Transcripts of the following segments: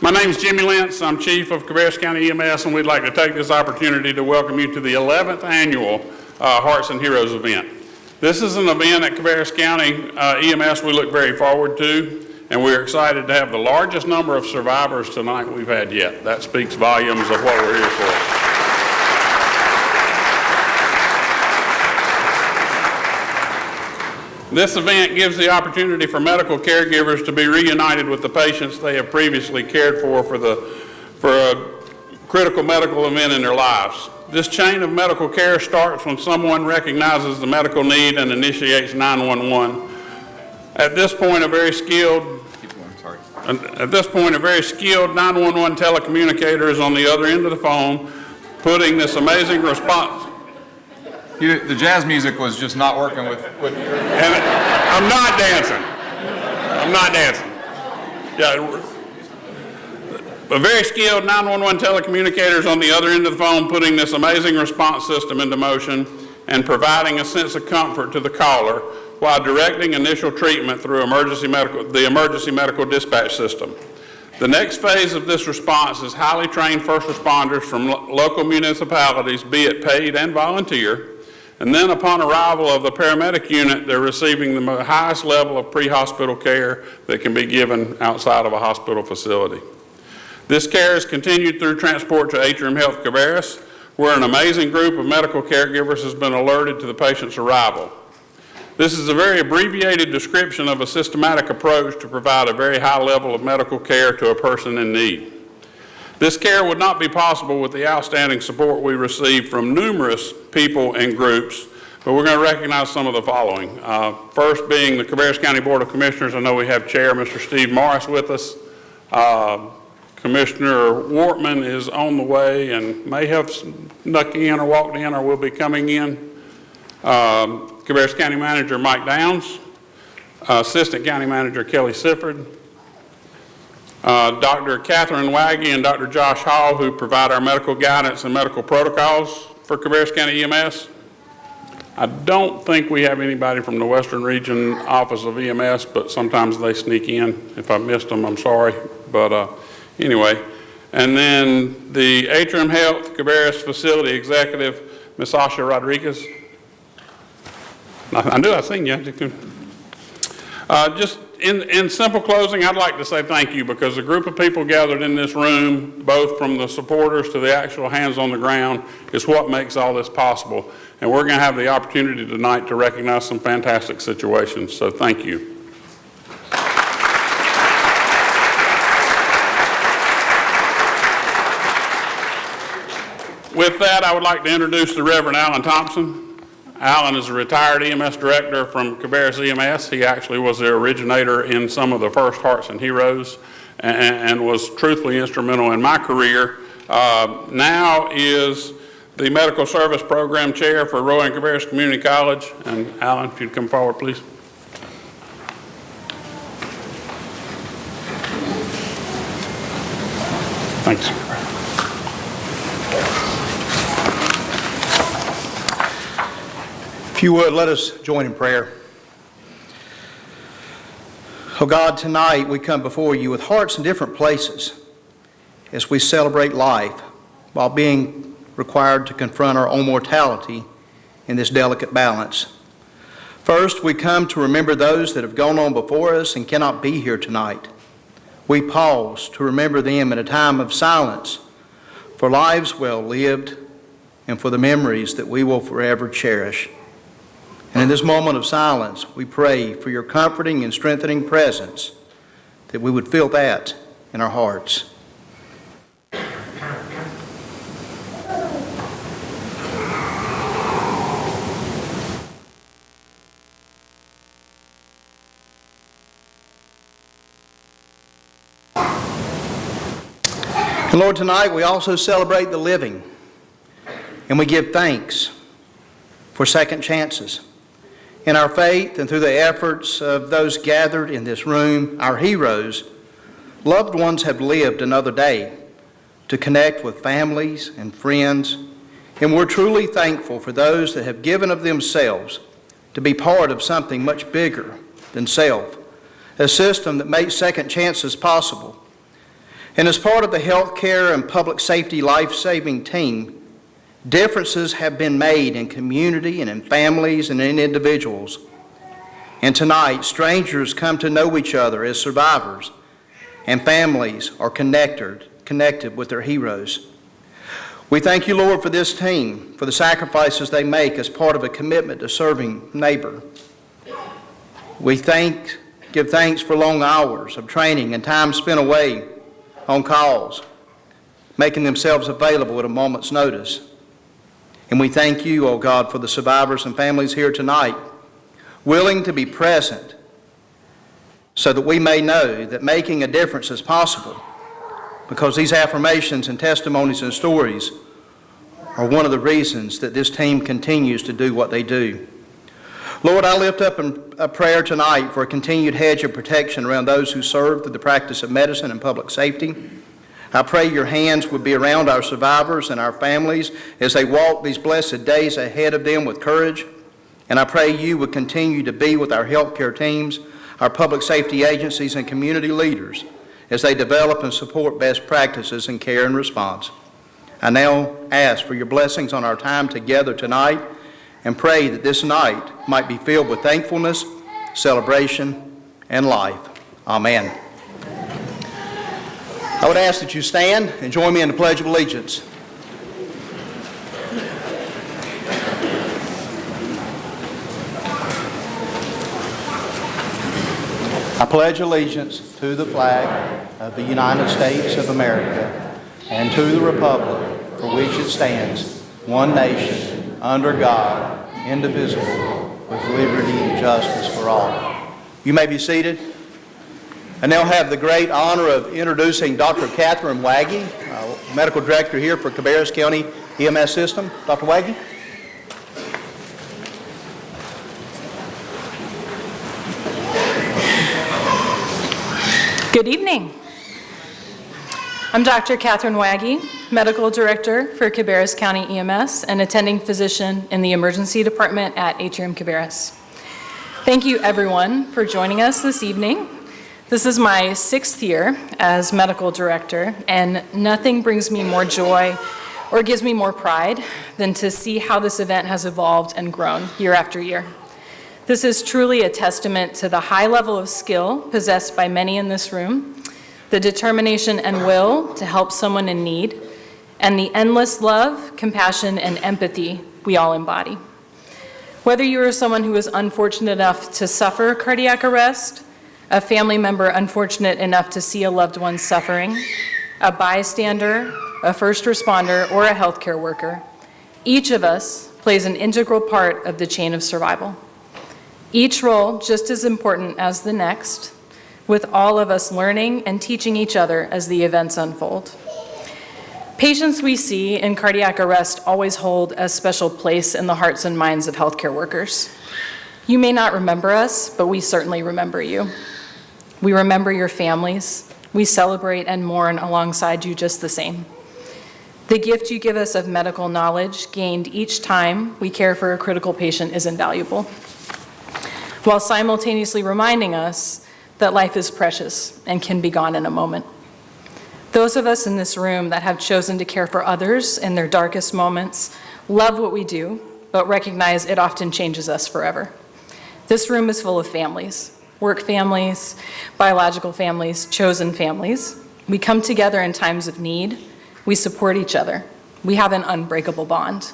My name is Jimmy Lentz. I'm Chief of Cabarrus County EMS, and we'd like to take this opportunity to welcome you to the 11th annual Hearts and Heroes event. This is an event at Cabarrus County EMS we look very forward to, and we're excited to have the largest number of survivors tonight we've had yet. That speaks volumes of what we're here for. This event gives the opportunity for medical caregivers to be reunited with the patients they have previously cared for a critical medical event in their lives. This chain of medical care starts when someone recognizes the medical need and initiates 911. At this point, a very skilled 911 telecommunicator is on the other end of the phone, putting this amazing response. The jazz music was just not working with And I'm not dancing. Yeah, a very skilled 911 telecommunicators on the other end of the phone, putting this amazing response system into motion and providing a sense of comfort to the caller while directing initial treatment through the emergency medical dispatch system. The next phase of this response is highly trained first responders from local municipalities, be it paid and volunteer. And then upon arrival of the paramedic unit, they're receiving the highest level of pre-hospital care that can be given outside of a hospital facility. This care is continued through transport to Atrium Health Cabarrus, where an amazing group of medical caregivers has been alerted to the patient's arrival. This is a very abbreviated description of a systematic approach to provide a very high level of medical care to a person in need. This care would not be possible with the outstanding support we receive from numerous people and groups, but we're going to recognize some of the following. First being the Cabarrus County Board of Commissioners. I know we have Chair Mr. Steve Morris with us. Commissioner Wortman is on the way and may have snuck in or walked in or will be coming in. Cabarrus County Manager Mike Downs, Assistant County Manager Kelly Sifford, Dr. Catherine Waggy and Dr. Josh Hall, who provide our medical guidance and medical protocols for Cabarrus County EMS. I don't think we have anybody from the Western Region Office of EMS, but sometimes they sneak in. If I missed them, I'm sorry. But anyway, and then the Atrium Health Cabarrus Facility Executive, Ms. Asha Rodriguez. I knew I'd seen you. Just in simple closing, I'd like to say thank you, because the group of people gathered in this room, both from the supporters to the actual hands on the ground, is what makes all this possible. And we're going to have the opportunity tonight to recognize some fantastic situations, so thank you. With that, I would like to introduce the Reverend Alan Thompson. Alan is a retired EMS director from Cabarrus EMS. He actually was the originator in some of the first Hearts and Heroes and was truthfully instrumental in my career. Now is the Medical Service Program Chair for Roy and Cabarrus Community College. And Alan, if you'd come forward, please. Thanks. If you would, let us join in prayer. Oh God, tonight we come before you with hearts in different places as we celebrate life while being required to confront our own mortality in this delicate balance. First, we come to remember those that have gone on before us and cannot be here tonight. We pause to remember them in a time of silence for lives well lived and for the memories that we will forever cherish. And in this moment of silence, we pray for your comforting and strengthening presence, that we would feel that in our hearts. And Lord, tonight we also celebrate the living, and we give thanks for second chances. In our faith and through the efforts of those gathered in this room, our heroes, loved ones have lived another day to connect with families and friends, and we're truly thankful for those that have given of themselves to be part of something much bigger than self, a system that makes second chances possible. And as part of the healthcare and public safety life-saving team, differences have been made in community and in families and in individuals. And tonight, strangers come to know each other as survivors, and families are connected with their heroes. We thank you, Lord, for this team, for the sacrifices they make as part of a commitment to serving neighbor. We give thanks for long hours of training and time spent away on calls, making themselves available at a moment's notice. And we thank you, oh God, for the survivors and families here tonight, willing to be present so that we may know that making a difference is possible, because these affirmations and testimonies and stories are one of the reasons that this team continues to do what they do. Lord, I lift up a prayer tonight for a continued hedge of protection around those who serve through the practice of medicine and public safety. I pray your hands would be around our survivors and our families as they walk these blessed days ahead of them with courage. And I pray you would continue to be with our healthcare teams, our public safety agencies, and community leaders as they develop and support best practices in care and response. I now ask for your blessings on our time together tonight and pray that this night might be filled with thankfulness, celebration, and life. Amen. I would ask that you stand and join me in the Pledge of Allegiance. I pledge allegiance to the flag of the United States of America and to the republic for which it stands, one nation, under God, indivisible, with liberty and justice for all. You may be seated. I now have the great honor of introducing Dr. Catherine Waggy, Medical Director here for Cabarrus County EMS System. Dr. Waggy. Good evening. I'm Dr. Catherine Waggy, Medical Director for Cabarrus County EMS and attending physician in the emergency department at Atrium Cabarrus. Thank you everyone for joining us this evening. This is my 6th year as Medical Director, and nothing brings me more joy or gives me more pride than to see how this event has evolved and grown year after year. This is truly a testament to the high level of skill possessed by many in this room, the determination and will to help someone in need, and the endless love, compassion, and empathy we all embody. Whether you are someone who is unfortunate enough to suffer cardiac arrest, a family member unfortunate enough to see a loved one suffering, a bystander, a first responder, or a healthcare worker, each of us plays an integral part of the chain of survival. Each role just as important as the next, with all of us learning and teaching each other as the events unfold. Patients we see in cardiac arrest always hold a special place in the hearts and minds of healthcare workers. You may not remember us, but we certainly remember you. We remember your families. We celebrate and mourn alongside you just the same. The gift you give us of medical knowledge gained each time we care for a critical patient is invaluable, while simultaneously reminding us that life is precious and can be gone in a moment. Those of us in this room that have chosen to care for others in their darkest moments love what we do, but recognize it often changes us forever. This room is full of families, work families, biological families, chosen families. We come together in times of need. We support each other. We have an unbreakable bond.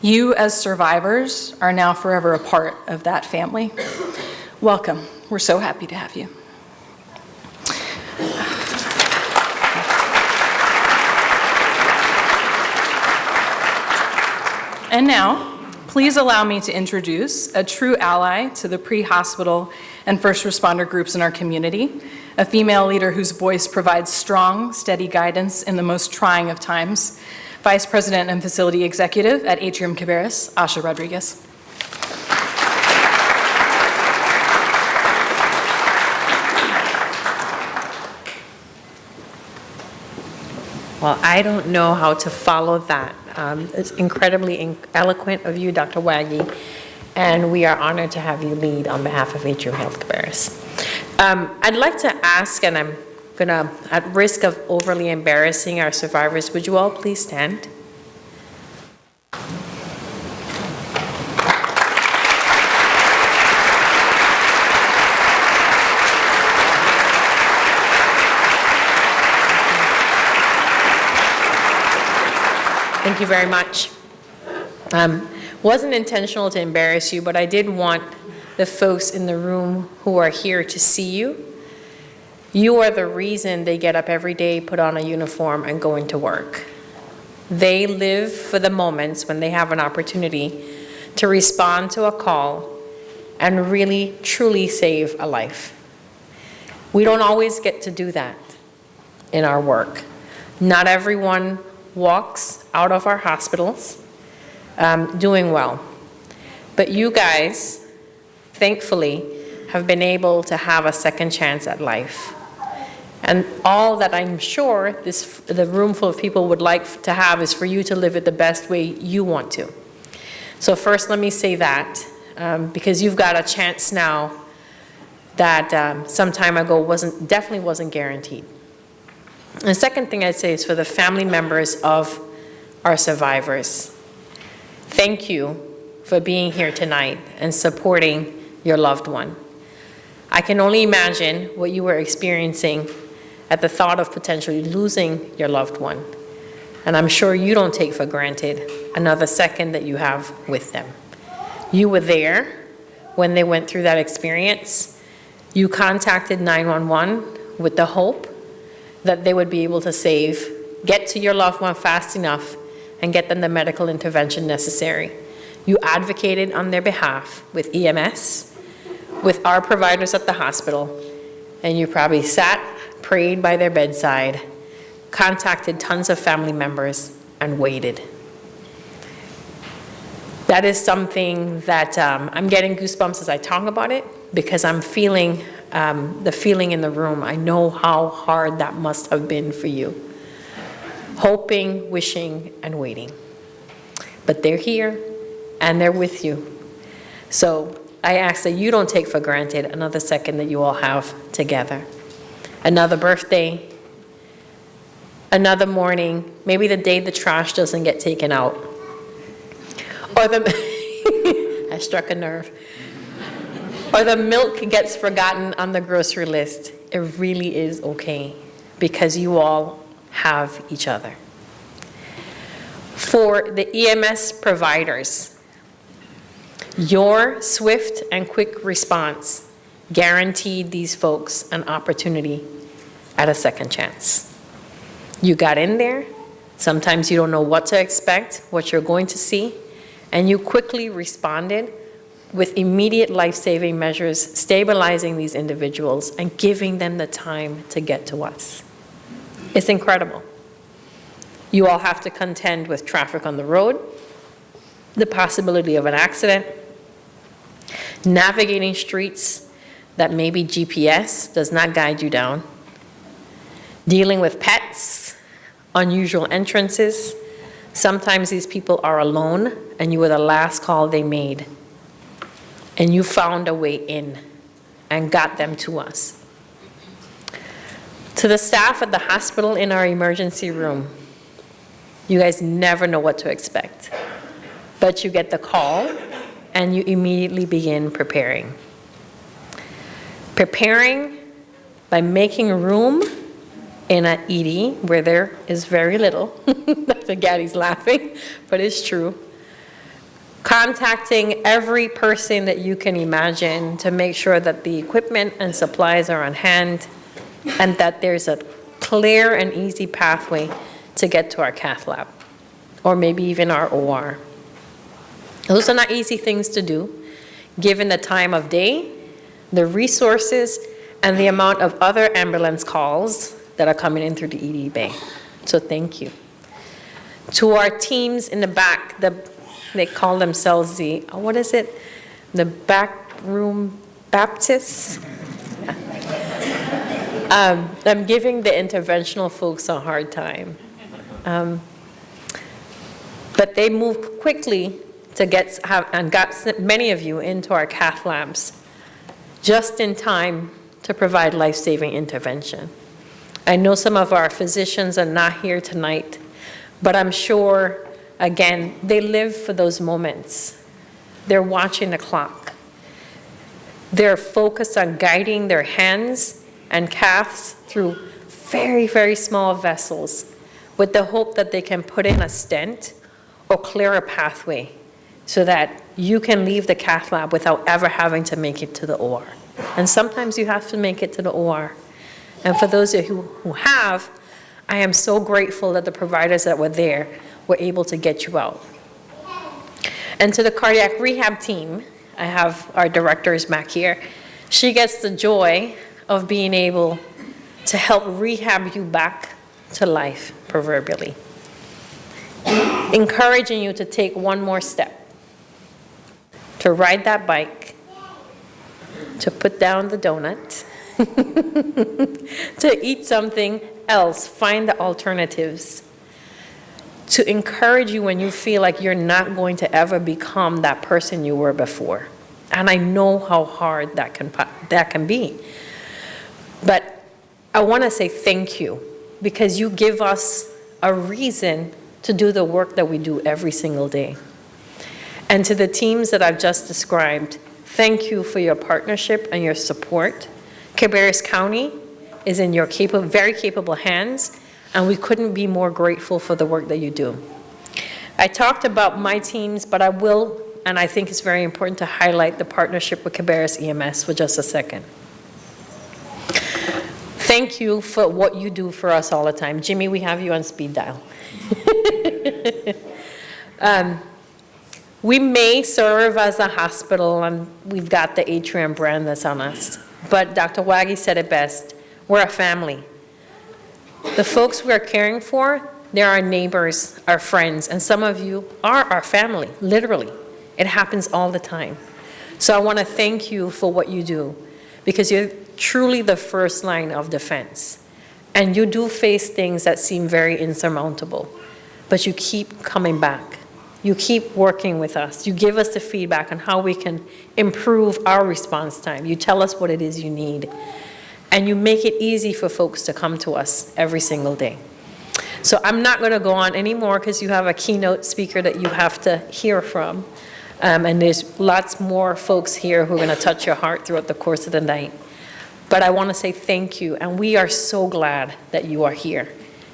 You, as survivors, are now forever a part of that family. Welcome. We're so happy to have you. And now, please allow me to introduce a true ally to the pre-hospital and first responder groups in our community, a female leader whose voice provides strong, steady guidance in the most trying of times, Vice President and Facility Executive at Atrium Cabarrus, Asha Rodriguez. Well, I don't know how to follow that. It's incredibly eloquent of you, Dr. Waggy, and we are honored to have you lead on behalf of Atrium Health Cabarrus. I'd like to ask, and I'm gonna, at risk of overly embarrassing our survivors, would you all please stand? Thank you very much. Wasn't intentional to embarrass you, but I did want the folks in the room who are here to see you. You are the reason they get up every day, put on a uniform, and go into work. They live for the moments when they have an opportunity to respond to a call and really, truly save a life. We don't always get to do that in our work. Not everyone walks out of our hospitals doing well. But you guys, thankfully, have been able to have a second chance at life. And all that I'm sure the room full of people would like to have is for you to live it the best way you want to. So first, let me say that, because you've got a chance now that some time ago definitely wasn't guaranteed. And the second thing I'd say is for the family members of our survivors. Thank you for being here tonight and supporting your loved one. I can only imagine what you were experiencing at the thought of potentially losing your loved one. And I'm sure you don't take for granted another second that you have with them. You were there when they went through that experience. You contacted 911 with the hope that they would be able to get to your loved one fast enough and get them the medical intervention necessary. You advocated on their behalf with EMS, with our providers at the hospital, and you probably sat, prayed by their bedside, contacted tons of family members, and waited. That is something that I'm getting goosebumps as I talk about it, because I'm feeling the feeling in the room. I know how hard that must have been for you. Hoping, wishing, and waiting. But they're here, and they're with you. So I ask that you don't take for granted another second that you all have together. Another birthday, another morning, maybe the day the trash doesn't get taken out. Or I struck a nerve. Or the milk gets forgotten on the grocery list. It really is okay, because you all have each other. For the EMS providers, your swift and quick response guaranteed these folks an opportunity at a second chance. You got in there. Sometimes you don't know what to expect, what you're going to see, and you quickly responded with immediate life-saving measures, stabilizing these individuals and giving them the time to get to us. It's incredible. You all have to contend with traffic on the road, the possibility of an accident, navigating streets that maybe GPS does not guide you down, dealing with pets, unusual entrances. Sometimes these people are alone and you were the last call they made, and you found a way in and got them to us. To the staff at the hospital in our emergency room, you guys never know what to expect, but you get the call and you immediately begin preparing. Preparing by making room in an ED where there is very little. Dr. Gaddy's laughing, but it's true. Contacting every person that you can imagine to make sure that the equipment and supplies are on hand and that there's a clear and easy pathway to get to our cath lab, or maybe even our OR. Those are not easy things to do, given the time of day, the resources, and the amount of other ambulance calls that are coming in through the ED bay. So thank you. To our teams in the back, they call themselves the backroom Baptists. I'm giving the interventional folks a hard time. But they moved quickly to got many of you into our cath labs just in time to provide life-saving intervention. I know some of our physicians are not here tonight, but I'm sure, again, they live for those moments. They're watching the clock. They're focused on guiding their hands and calves through very, very small vessels with the hope that they can put in a stent or clear a pathway so that you can leave the cath lab without ever having to make it to the OR. And sometimes you have to make it to the OR. And for those of you who have, I am so grateful that the providers that were there were able to get you out. And to the cardiac rehab team, I have our director is back here. She gets the joy of being able to help rehab you back to life, proverbially. Encouraging you to take one more step, to ride that bike, to put down the donut, to eat something else, find the alternatives, to encourage you when you feel like you're not going to ever become that person you were before. And I know how hard that can be. But I want to say thank you, because you give us a reason to do the work that we do every single day. And to the teams that I've just described, thank you for your partnership and your support. Cabarrus County is in your very capable hands, and we couldn't be more grateful for the work that you do. I talked about my teams, but I will, and I think it's very important to highlight the partnership with Cabarrus EMS for just a second. Thank you for what you do for us all the time. Jimmy, we have you on speed dial. We may serve as a hospital, and we've got the Atrium brand that's on us, but Dr. Waggy said it best, we're a family. The folks we are caring for, they're our neighbors, our friends, and some of you are our family, literally. It happens all the time. So I want to thank you for what you do, because you're truly the first line of defense. And you do face things that seem very insurmountable, but you keep coming back. You keep working with us. You give us the feedback on how we can improve our response time. You tell us what it is you need. And you make it easy for folks to come to us every single day. So I'm not going to go on anymore because you have a keynote speaker that you have to hear from. And there's lots more folks here who are going to touch your heart throughout the course of the night. But I want to say thank you, and we are so glad that you are here.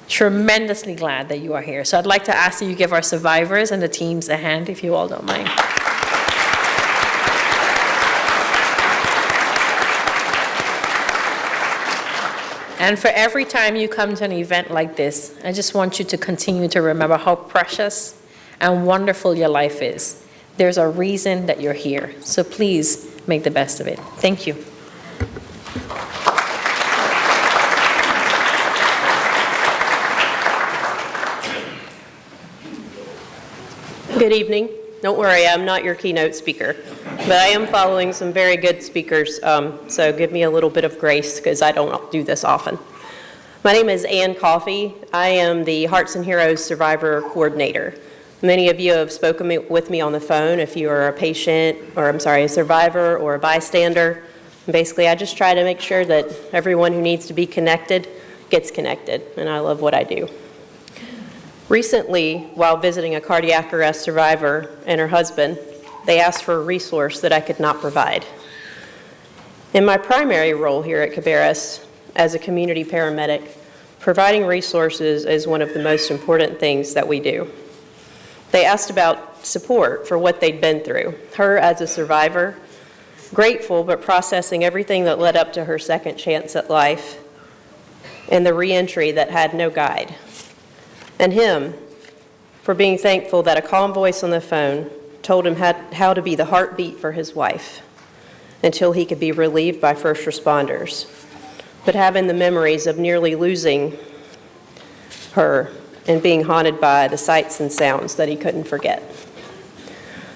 Tremendously glad that you are here. So I'd like to ask that you give our survivors and the teams a hand, if you all don't mind. And for every time you come to an event like this, I just want you to continue to remember how precious and wonderful your life is. There's a reason that you're here. So please make the best of it. Thank you. Good evening. Don't worry, I'm not your keynote speaker, but I am following some very good speakers, so give me a little bit of grace because I don't do this often. My name is Ann Coffey. I am the Hearts and Heroes Survivor Coordinator. Many of you have spoken with me on the phone if you are a patient, or a survivor or a bystander. And basically, I just try to make sure that everyone who needs to be connected gets connected, and I love what I do. Recently, while visiting a cardiac arrest survivor and her husband, they asked for a resource that I could not provide. In my primary role here at Cabarrus as a community paramedic, providing resources is one of the most important things that we do. They asked about support for what they'd been through. Her as a survivor, grateful but processing everything that led up to her second chance at life, and the reentry that had no guide. And him for being thankful that a calm voice on the phone told him how to be the heartbeat for his wife until he could be relieved by first responders, but having the memories of nearly losing her and being haunted by the sights and sounds that he couldn't forget.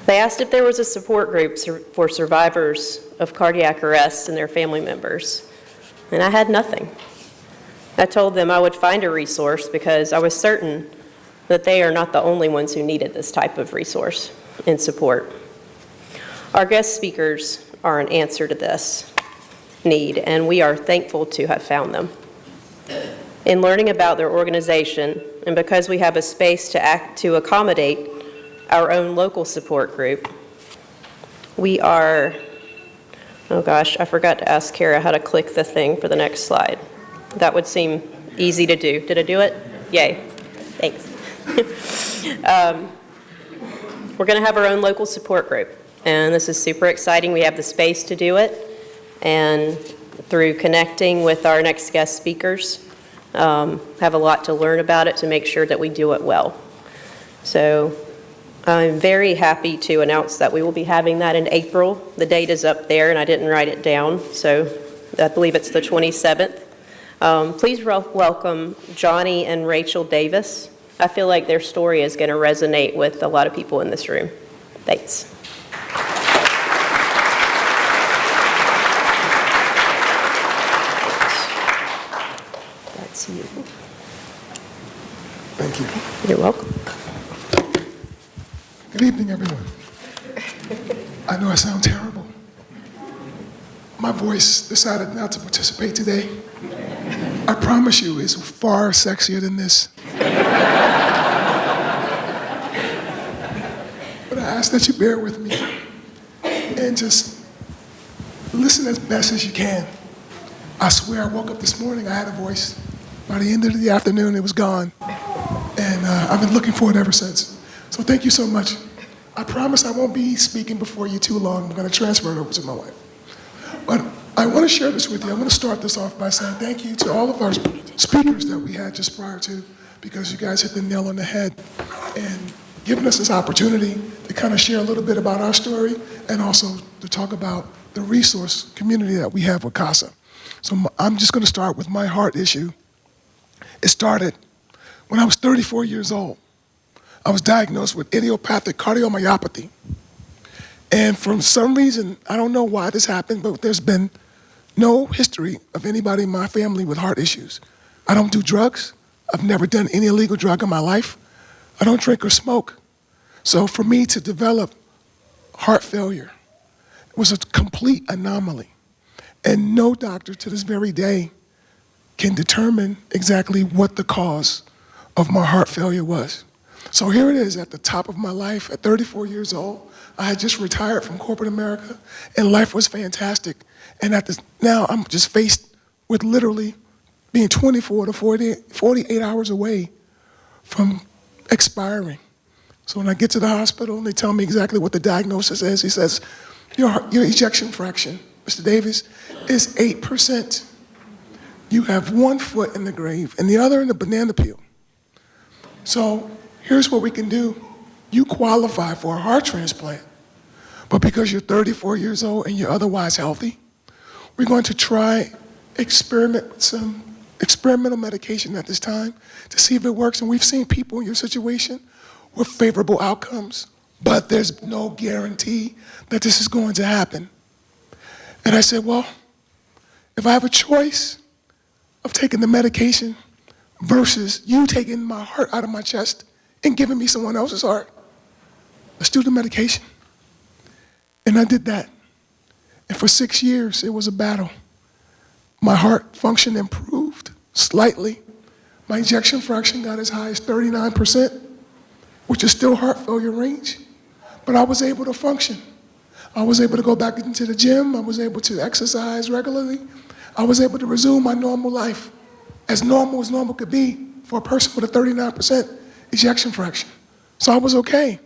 They asked if there was a support group for survivors of cardiac arrests and their family members, and I had nothing. I told them I would find a resource because I was certain that they are not the only ones who needed this type of resource and support. Our guest speakers are an answer to this need, and we are thankful to have found them. In learning about their organization, and because we have a space to accommodate our own local support group, we are, oh gosh, I forgot to ask Kara how to click the thing for the next slide. That would seem easy to do. Did I do it? Yay. Thanks. We're going to have our own local support group, and this is super exciting. We have the space to do it, and through connecting with our next guest speakers, have a lot to learn about it to make sure that we do it well. So I'm very happy to announce that we will be having that in April. The date is up there, and I didn't write it down, so I believe it's the 27th. Please welcome Johnny and Rachel Davis. I feel like their story is going to resonate with a lot of people in this room. Thanks. That's you. Thank you. You're welcome. Good evening, everyone. I know I sound terrible. My voice decided not to participate today. I promise you, it's far sexier than this. But I ask that you bear with me and just listen as best as you can. I swear I woke up this morning, I had a voice. By the end of the afternoon, it was gone. And I've been looking for it ever since. So thank you so much. I promise I won't be speaking before you too long. I'm going to transfer it over to my wife. But I want to share this with you. I'm going to start this off by saying thank you to all of our speakers that we had just prior to, because you guys hit the nail on the head and giving us this opportunity to kind of share a little bit about our story and also to talk about the resource community that we have with CASA. So I'm just going to start with my heart issue. It started when I was 34 years old. I was diagnosed with idiopathic cardiomyopathy. And for some reason, I don't know why this happened, but there's been no history of anybody in my family with heart issues. I don't do drugs. I've never done any illegal drug in my life. I don't drink or smoke. So for me to develop heart failure was a complete anomaly. And no doctor to this very day can determine exactly what the cause of my heart failure was. So here it is at the top of my life at 34 years old. I had just retired from corporate America, and life was fantastic. And now I'm just faced with literally being 24 to 48 hours away from expiring. So when I get to the hospital and they tell me exactly what the diagnosis is, he says, your ejection fraction, Mr. Davis, is 8%. You have one foot in the grave and the other in the banana peel. So here's what we can do. You qualify for a heart transplant, but because you're 34 years old and you're otherwise healthy, we're going to try some experimental medication at this time to see if it works. And we've seen people in your situation with favorable outcomes, but there's no guarantee that this is going to happen. And I said, well, if I have a choice of taking the medication versus you taking my heart out of my chest and giving me someone else's heart, let's do the medication. And I did that. And for 6 years, it was a battle. My heart function improved slightly. My ejection fraction got as high as 39%, which is still heart failure range. But I was able to function. I was able to go back into the gym. I was able to exercise regularly. I was able to resume my normal life as normal could be for a person with a 39% ejection fraction. So I was okay.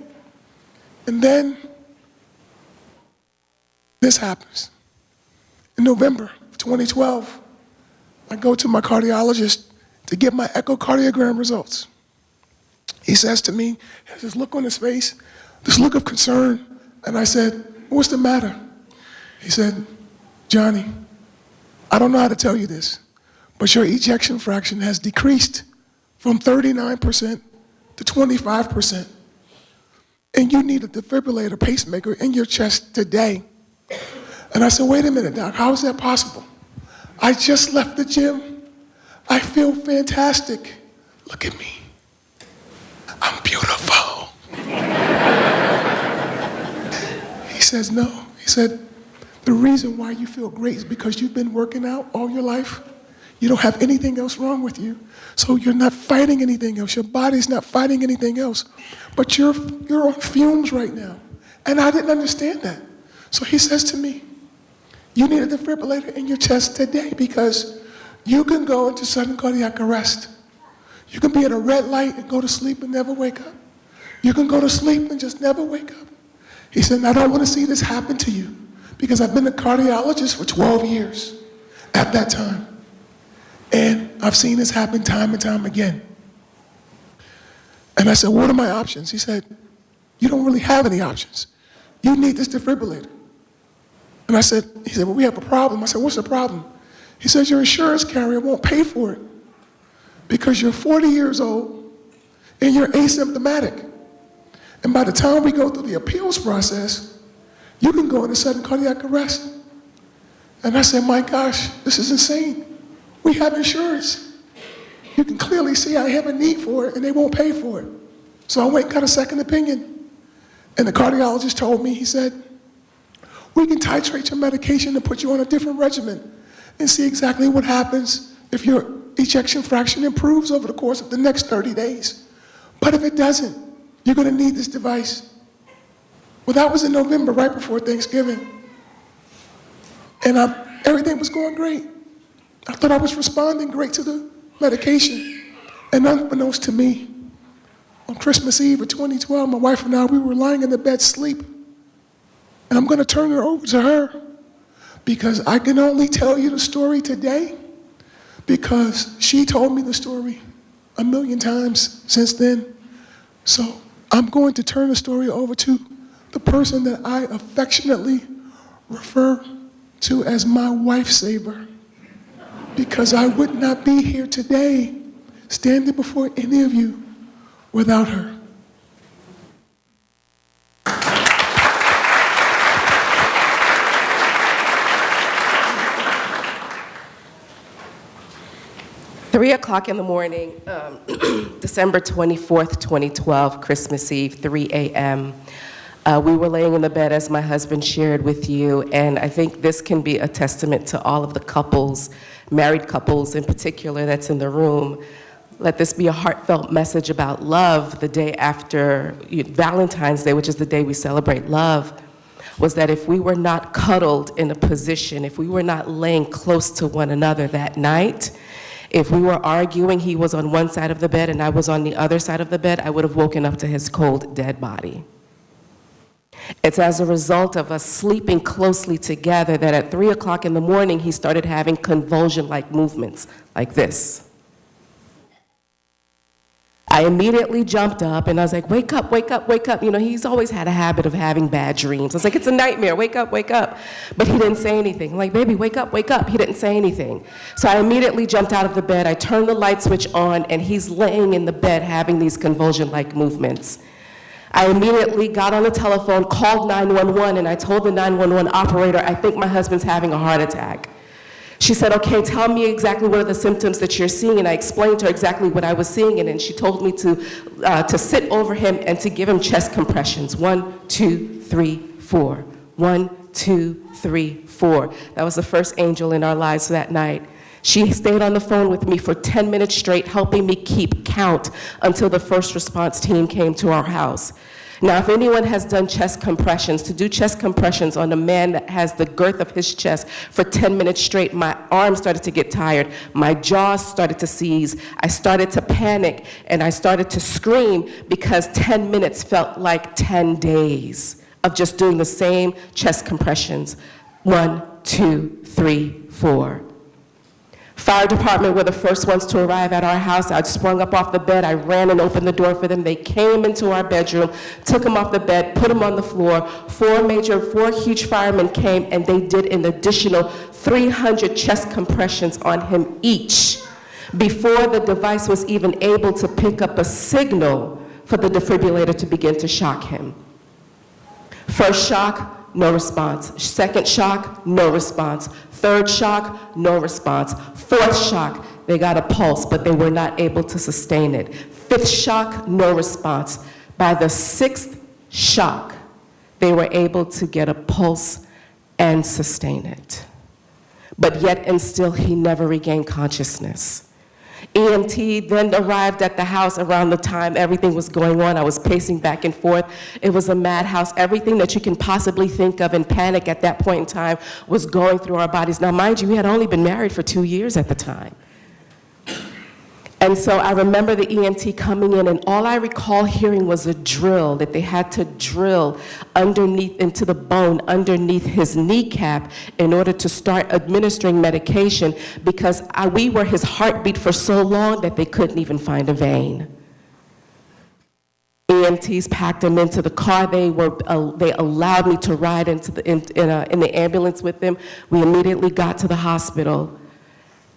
And then this happens. In November of 2012, I go to my cardiologist to get my echocardiogram results. He says to me, he has this look on his face, this look of concern, and I said, what's the matter? He said, Johnny, I don't know how to tell you this, but your ejection fraction has decreased from 39% to 25%. And you need a defibrillator pacemaker in your chest today. And I said, wait a minute, doc, how is that possible? I just left the gym. I feel fantastic. Look at me. I'm beautiful. He says, no. He said, the reason why you feel great is because you've been working out all your life. You don't have anything else wrong with you. So you're not fighting anything else. Your body's not fighting anything else. But you're on fumes right now. And I didn't understand that. So he says to me, you need a defibrillator in your chest today because you can go into sudden cardiac arrest. You can be at a red light and go to sleep and never wake up. You can go to sleep and just never wake up. He said, I don't want to see this happen to you because I've been a cardiologist for 12 years at that time. And I've seen this happen time and time again. And I said, what are my options? He said, you don't really have any options. You need this defibrillator. And he said, well, we have a problem. I said, what's the problem? He says, your insurance carrier won't pay for it because you're 40 years old and you're asymptomatic. And by the time we go through the appeals process, you can go into sudden cardiac arrest. And I said, my gosh, this is insane. We have insurance. You can clearly see I have a need for it and they won't pay for it. So I went and got a second opinion. And the cardiologist told me, he said, we can titrate your medication and put you on a different regimen and see exactly what happens if your ejection fraction improves over the course of the next 30 days. But if it doesn't, you're going to need this device. Well, that was in November, right before Thanksgiving. And everything was going great. I thought I was responding great to the medication. And unbeknownst to me, on Christmas Eve of 2012, my wife and I, we were lying in the bed asleep. And I'm going to turn it over to her because I can only tell you the story today because she told me the story a million times since then. So I'm going to turn the story over to the person that I affectionately refer to as my wife saver because I would not be here today standing before any of you without her. 3 o'clock in the morning, December 24th, 2012, Christmas Eve, 3 a.m. We were laying in the bed as my husband shared with you, and I think this can be a testament to all of the couples, married couples in particular, that's in the room. Let this be a heartfelt message about love the day after Valentine's Day, which is the day we celebrate love, was that if we were not cuddled in a position, if we were not laying close to one another that night, if we were arguing, he was on one side of the bed and I was on the other side of the bed, I would have woken up to his cold, dead body. It's as a result of us sleeping closely together that at 3 o'clock in the morning, he started having convulsion-like movements like this. I immediately jumped up and I was like, wake up, wake up, wake up. You know, he's always had a habit of having bad dreams. I was like, it's a nightmare, wake up, wake up. But he didn't say anything. I'm like, baby, wake up, wake up. He didn't say anything. So I immediately jumped out of the bed. I turned the light switch on and he's laying in the bed having these convulsion-like movements. I immediately got on the telephone, called 911, and I told the 911 operator, I think my husband's having a heart attack. She said, okay, tell me exactly what are the symptoms that you're seeing, and I explained to her exactly what I was seeing, and then she told me to sit over him and to give him chest compressions. 1, 2, 3, 4. 1, 2, 3, 4. That was the first angel in our lives that night. She stayed on the phone with me for 10 minutes straight, helping me keep count until the first response team came to our house. Now, if anyone has done chest compressions, to do chest compressions on a man that has the girth of his chest for 10 minutes straight, my arms started to get tired, my jaws started to seize, I started to panic, and I started to scream because 10 minutes felt like 10 days of just doing the same chest compressions. 1, 2, 3, 4. Fire department were the first ones to arrive at our house. I sprung up off the bed. I ran and opened the door for them. They came into our bedroom, took him off the bed, put him on the floor. 4 huge firemen came, and they did an additional 300 chest compressions on him each before the device was even able to pick up a signal for the defibrillator to begin to shock him. First shock, no response. Second shock, no response. Third shock, no response. Fourth shock, they got a pulse, but they were not able to sustain it. Fifth shock, no response. By the 6th shock, they were able to get a pulse and sustain it. but yet and still he never regained consciousness. EMT then arrived at the house around the time everything was going on. I was pacing back and forth. It was a madhouse. Everything that you can possibly think of in panic at that point in time was going through our bodies. Now, mind you, we had only been married for 2 years at the time. And so I remember the EMT coming in, and all I recall hearing was a drill, that they had to drill underneath, into the bone, underneath his kneecap in order to start administering medication, because we were his heartbeat for so long that they couldn't even find a vein. EMTs packed him into the car. They allowed me to ride in the ambulance with them. We immediately got to the hospital,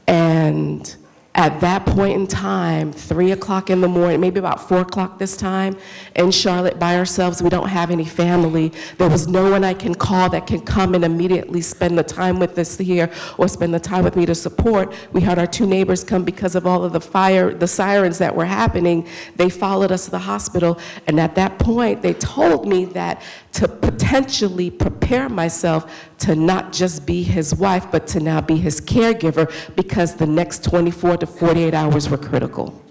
and at that point in time, 3 o'clock in the morning, maybe about 4 o'clock this time, in Charlotte by ourselves, we don't have any family. There was no one I can call that can come and immediately spend the time with us here or spend the time with me to support. We had our 2 neighbors come because of all of the sirens that were happening. They followed us to the hospital, and at that point, they told me that to potentially prepare myself to not just be his wife, but to now be his caregiver, because the next 24 to 48 hours were critical.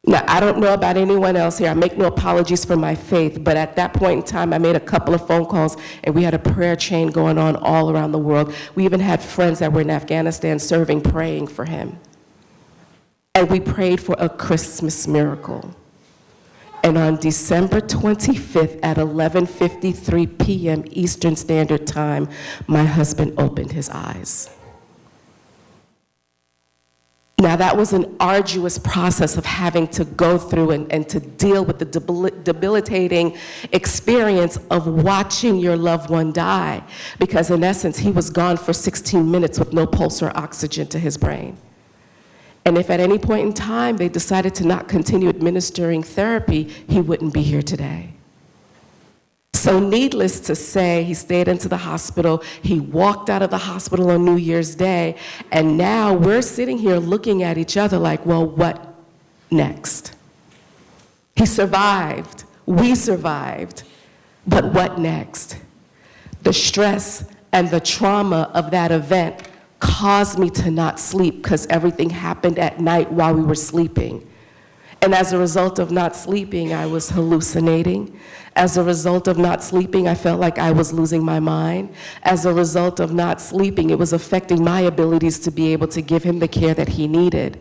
Now, I don't know about anyone else here. I make no apologies for my faith, but at that point in time, I made a couple of phone calls, and we had a prayer chain going on all around the world. We even had friends that were in Afghanistan serving, praying for him. And we prayed for a Christmas miracle. And on December 25th at 11:53 p.m. Eastern Standard Time, my husband opened his eyes. Now, that was an arduous process of having to go through and to deal with the debilitating experience of watching your loved one die, because in essence, he was gone for 16 minutes with no pulse or oxygen to his brain. And if at any point in time they decided to not continue administering therapy, he wouldn't be here today. So needless to say, he stayed into the hospital. He walked out of the hospital on New Year's Day. And now we're sitting here looking at each other like, well, what next? He survived. We survived. But what next? The stress and the trauma of that event caused me to not sleep, because everything happened at night while we were sleeping. And as a result of not sleeping, I was hallucinating. As a result of not sleeping, I felt like I was losing my mind. As a result of not sleeping, it was affecting my abilities to be able to give him the care that he needed.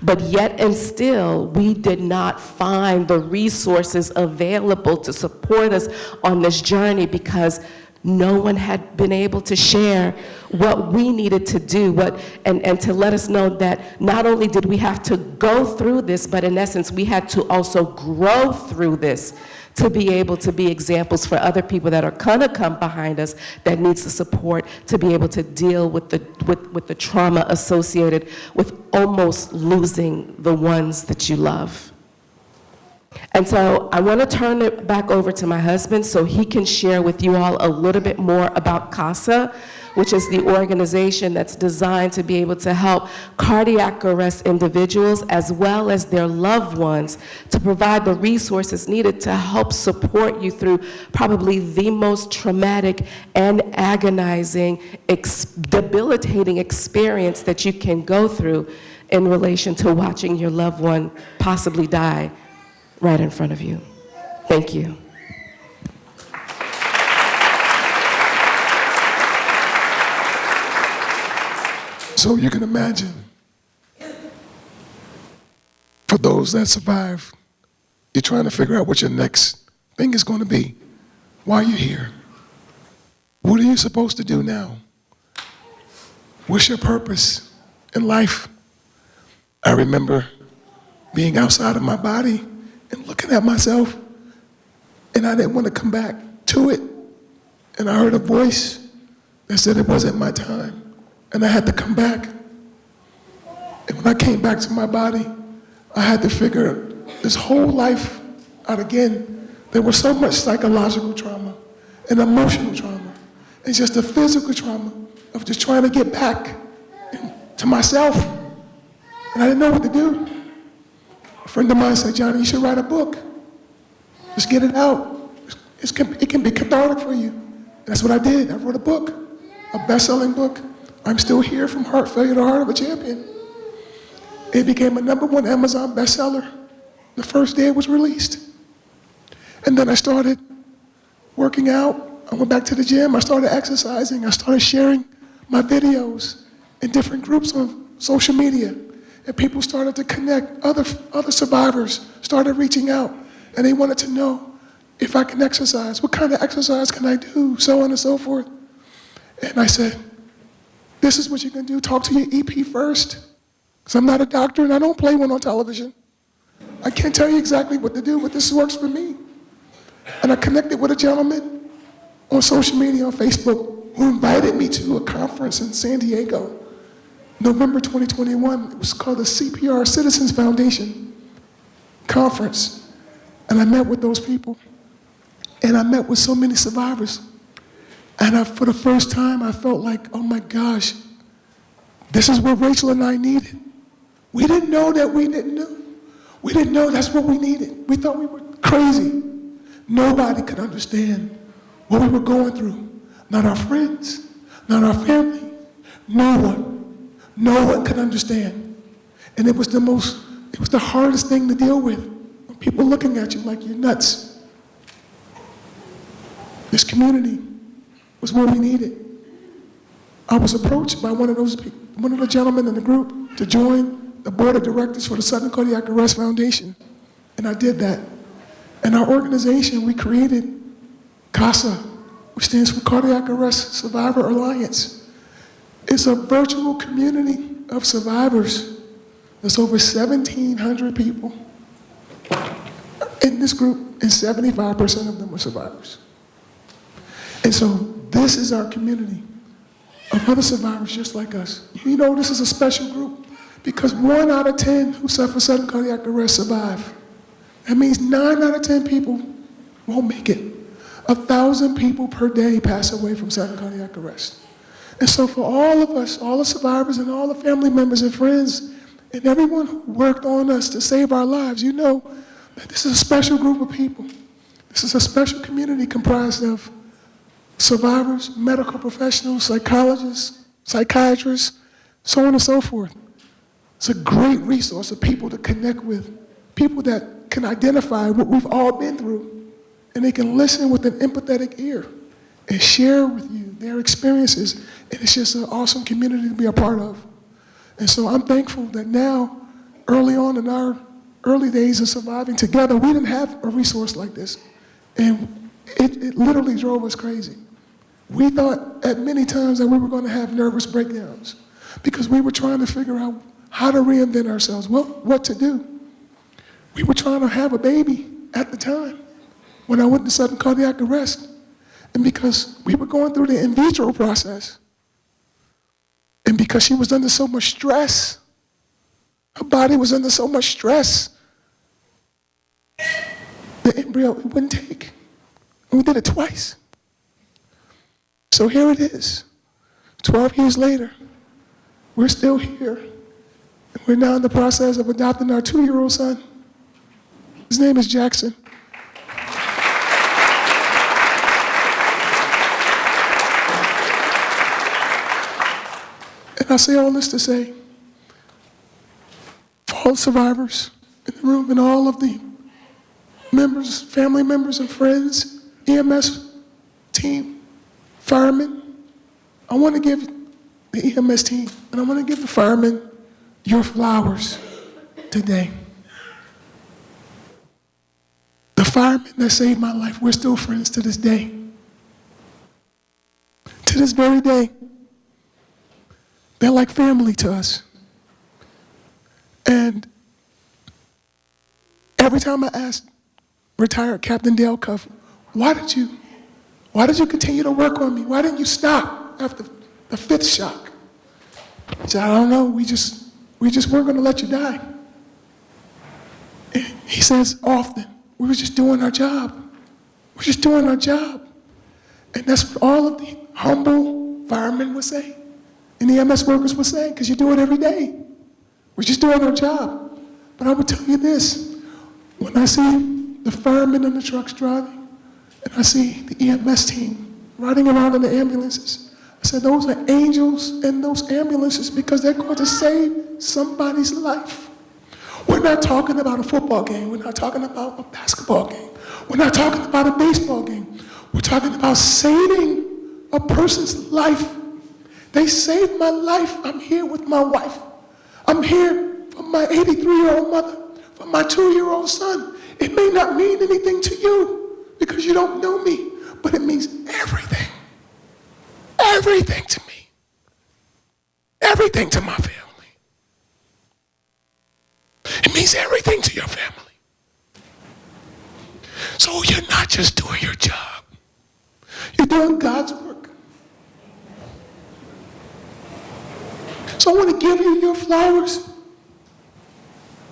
But yet and still, we did not find the resources available to support us on this journey, because no one had been able to share what we needed to do, and to let us know that not only did we have to go through this, but in essence, we had to also grow through this to be able to be examples for other people that are gonna come behind us that needs the support to be able to deal with the trauma associated with almost losing the ones that you love. And so I want to turn it back over to my husband so he can share with you all a little bit more about CASA, which is the organization that's designed to be able to help cardiac arrest individuals as well as their loved ones, to provide the resources needed to help support you through probably the most traumatic and agonizing, debilitating experience that you can go through in relation to watching your loved one possibly die right in front of you. Thank you. So you can imagine, for those that survive, you're trying to figure out what your next thing is going to be. Why are you here? What are you supposed to do now? What's your purpose in life? I remember being outside of my body and looking at myself, and I didn't want to come back to it. And I heard a voice that said it wasn't my time, and I had to come back. And when I came back to my body, I had to figure this whole life out again. There was so much psychological trauma and emotional trauma and just the physical trauma of just trying to get back to myself. And I didn't know what to do. A friend of mine said, Johnny, you should write a book. Just get it out. It can be cathartic for you. And that's what I did. I wrote a book. a best-selling book, I'm Still Here, From Heart Failure to Heart of a Champion. It became a #1 Amazon bestseller the first day it was released. And then I started working out. I went back to the gym. I started exercising. I started sharing my videos in different groups on social media. And people started to connect. Other survivors started reaching out. And they wanted to know if I can exercise. What kind of exercise can I do? So on and so forth. And I said, this is what you can do. Talk to your EP first. Because I'm not a doctor and I don't play one on television. I can't tell you exactly what to do, but this works for me. And I connected with a gentleman on social media, on Facebook, who invited me to a conference in San Diego, November 2021. It was called the CPR Citizens Foundation Conference. And I met with those people. And I met with so many survivors. And for the first time, I felt like, oh my gosh, this is what Rachel and I needed. We didn't know that we didn't know. We didn't know that's what we needed. We thought we were crazy. Nobody could understand what we were going through. Not our friends, not our family, no one. No one could understand. And it was the hardest thing to deal with. When people looking at you like you're nuts. This community was what we needed. I was approached by one of the gentlemen in the group to join the board of directors for the Sudden Cardiac Arrest Foundation. And I did that. And our organization, we created CASA, which stands for Cardiac Arrest Survivor Alliance. It's a virtual community of survivors. There's over 1,700 people in this group, and 75% of them are survivors. And so this is our community of other survivors just like us. You know, this is a special group because 1 out of 10 who suffer sudden cardiac arrest survive. That means 9 out of 10 people won't make it. 1,000 people per day pass away from sudden cardiac arrest. And so for all of us, all the survivors and all the family members and friends and everyone who worked on us to save our lives, you know that this is a special group of people. This is a special community comprised of survivors, medical professionals, psychologists, psychiatrists, so on and so forth. It's a great resource of people to connect with, people that can identify what we've all been through, and they can listen with an empathetic ear and share with you their experiences. And it's just an awesome community to be a part of. And so I'm thankful that now, early on in our early days of surviving together, we didn't have a resource like this. And it literally drove us crazy. We thought at many times that we were going to have nervous breakdowns because we were trying to figure out how to reinvent ourselves, what to do. We were trying to have a baby at the time when I went to sudden cardiac arrest. And because we were going through the in vitro process, and because she was under so much stress, her body was under so much stress, the embryo wouldn't take. And we did it twice. So here it is, 12 years later, we're still here. And we're now in the process of adopting our 2-year-old son. His name is Jackson. And I say all this to say, for all the survivors in the room and all of the members, family members and friends, EMS team, firemen, I want to give the EMS team and I want to give the firemen your flowers today. The firemen that saved my life, we're still friends to this day. To this very day. They're like family to us. And every time I ask retired Captain Dale Cuff, why did you continue to work on me? Why didn't you stop after the 5th shock? He said, I don't know, we just weren't going to let you die. And he says often, we were just doing our job. We're just doing our job. And that's what all of the humble firemen would say. And the EMS workers would say, because you do it every day. We're just doing our job. But I would tell you this, when I see the firemen in the trucks driving, and I see the EMS team riding around in the ambulances, I said, those are angels in those ambulances because they're going to save somebody's life. We're not talking about a football game. We're not talking about a basketball game. We're not talking about a baseball game. We're talking about saving a person's life. They saved my life. I'm here with my wife. I'm here for my 83-year-old mother, for my 2-year-old son. It may not mean anything to you because you don't know me, but it means everything. Everything to me. Everything to my family. It means everything to your family. So you're not just doing your job. You're doing God's work. So I want to give you your flowers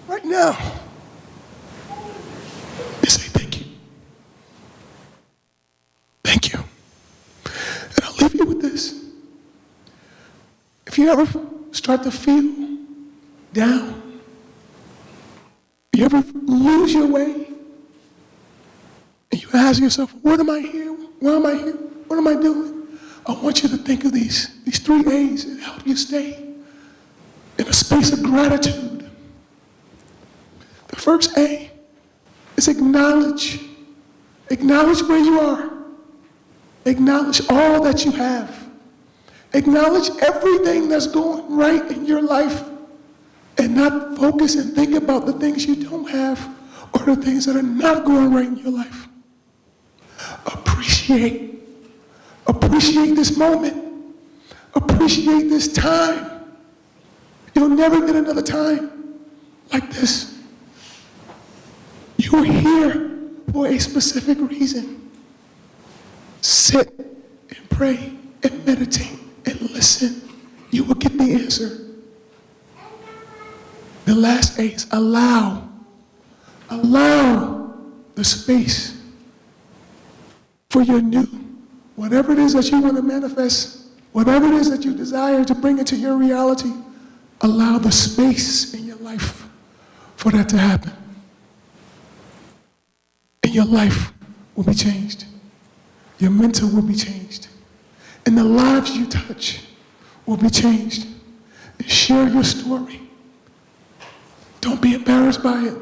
right now and say thank you. Thank you. And I'll leave you with this. If you ever start to feel down, you ever lose your way, and you ask yourself, what am I here? Why am I here? What am I doing? I want you to think of these 3 A's that help you stay in a space of gratitude. The first A is acknowledge. Acknowledge where you are. Acknowledge all that you have. Acknowledge everything that's going right in your life and not focus and think about the things you don't have or the things that are not going right in your life. Appreciate. Appreciate this moment. Appreciate this time. You'll never get another time like this. You are here for a specific reason. Sit and pray and meditate and listen. You will get the answer. The last A is allow. Allow the space for your new. Whatever it is that you want to manifest, whatever it is that you desire to bring into your reality, allow the space in your life for that to happen. And your life will be changed. Your mental will be changed. And the lives you touch will be changed. And share your story. Don't be embarrassed by it.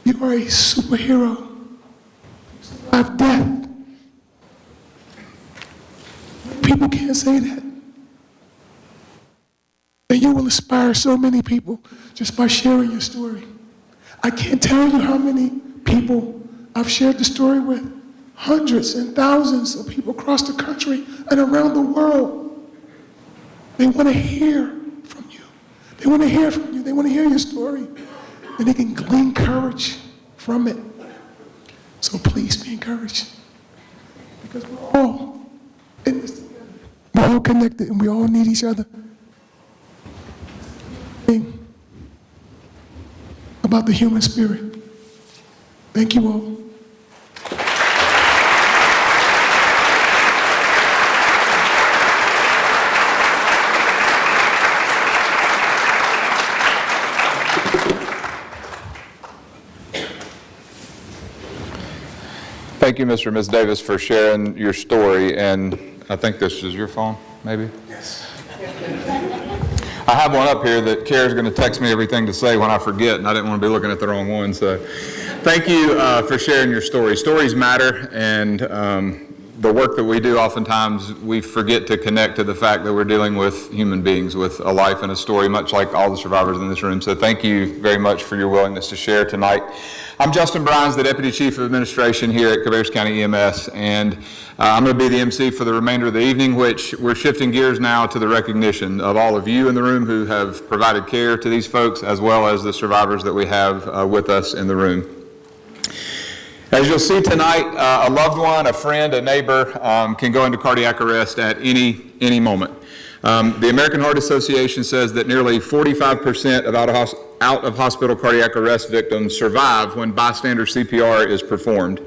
You are a superhero. You survived death. People can't say that. And you will inspire so many people just by sharing your story. I can't tell you how many people I've shared the story with. Hundreds and thousands of people across the country and around the world. They want to hear from you. They want to hear from you. They want to hear your story. And they can glean courage from it. So please be encouraged. Because we're all in this together. We're all connected and we all need each other. About the human spirit. Thank you all. Thank you, Mr. and Ms. Davis, for sharing your story. And I think this is your phone, maybe? Yes. I have one up here that Kara's going to text me everything to say when I forget, and I didn't want to be looking at the wrong one. So thank you for sharing your story. Stories matter, and the work that we do, oftentimes we forget to connect to the fact that we're dealing with human beings with a life and a story, much like all the survivors in this room. So thank you very much for your willingness to share tonight. I'm Justin Bryans, the Deputy Chief of Administration here at Cabarrus County EMS, and I'm going to be the MC for the remainder of the evening, which we're shifting gears now to the recognition of all of you in the room who have provided care to these folks, as well as the survivors that we have with us in the room. As you'll see tonight, a loved one, a friend, a neighbor can go into cardiac arrest at any moment. The American Heart Association says that nearly 45% of out-of-hospital cardiac arrest victims survive when bystander CPR is performed.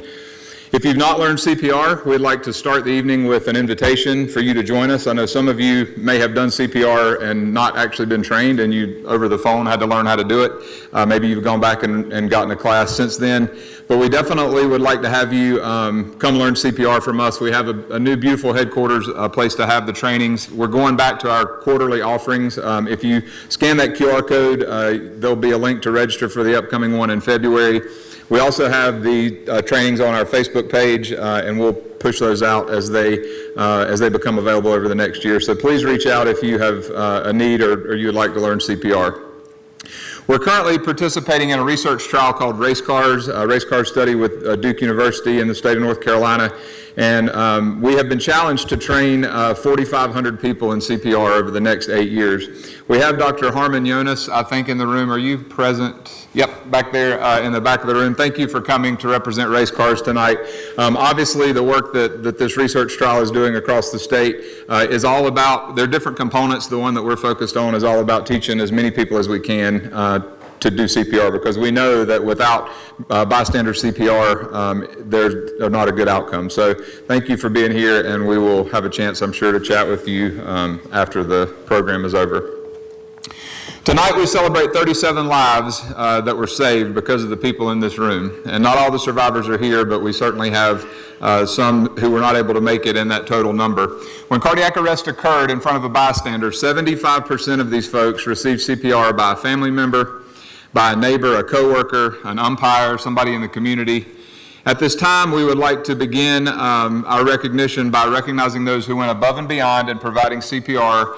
If you've not learned CPR, we'd like to start the evening with an invitation for you to join us. I know some of you may have done CPR and not actually been trained, and you, over the phone, had to learn how to do it. Maybe you've gone back and gotten a class since then. But we definitely would like to have you come learn CPR from us. We have a new beautiful headquarters, a place to have the trainings. We're going back to our quarterly offerings. If you scan that QR code, there'll be a link to register for the upcoming one in February. We also have the trainings on our Facebook page, and we'll push those out as they become available over the next year. So please reach out if you have a need or you would like to learn CPR. We're currently participating in a research trial called Race Cars, a race car study with Duke University in the state of North Carolina. And we have been challenged to train 4,500 people in CPR over the next 8 years. We have Dr. Harmon Jonas, I think, in the room. Are you present? Yep, back there in the back of the room. Thank you for coming to represent Race Cars tonight. Obviously, the work that this research trial is doing across the state is all about, there are different components. The one that we're focused on is all about teaching as many people as we can to do CPR, because we know that without bystander CPR, there's not a good outcome. So thank you for being here, and we will have a chance, I'm sure, to chat with you after the program is over. Tonight we celebrate 37 lives that were saved because of the people in this room. And not all the survivors are here, but we certainly have some who were not able to make it in that total number. When cardiac arrest occurred in front of a bystander, 75% of these folks received CPR by a family member, by a neighbor, a coworker, an umpire, somebody in the community. At this time, we would like to begin our recognition by recognizing those who went above and beyond in providing CPR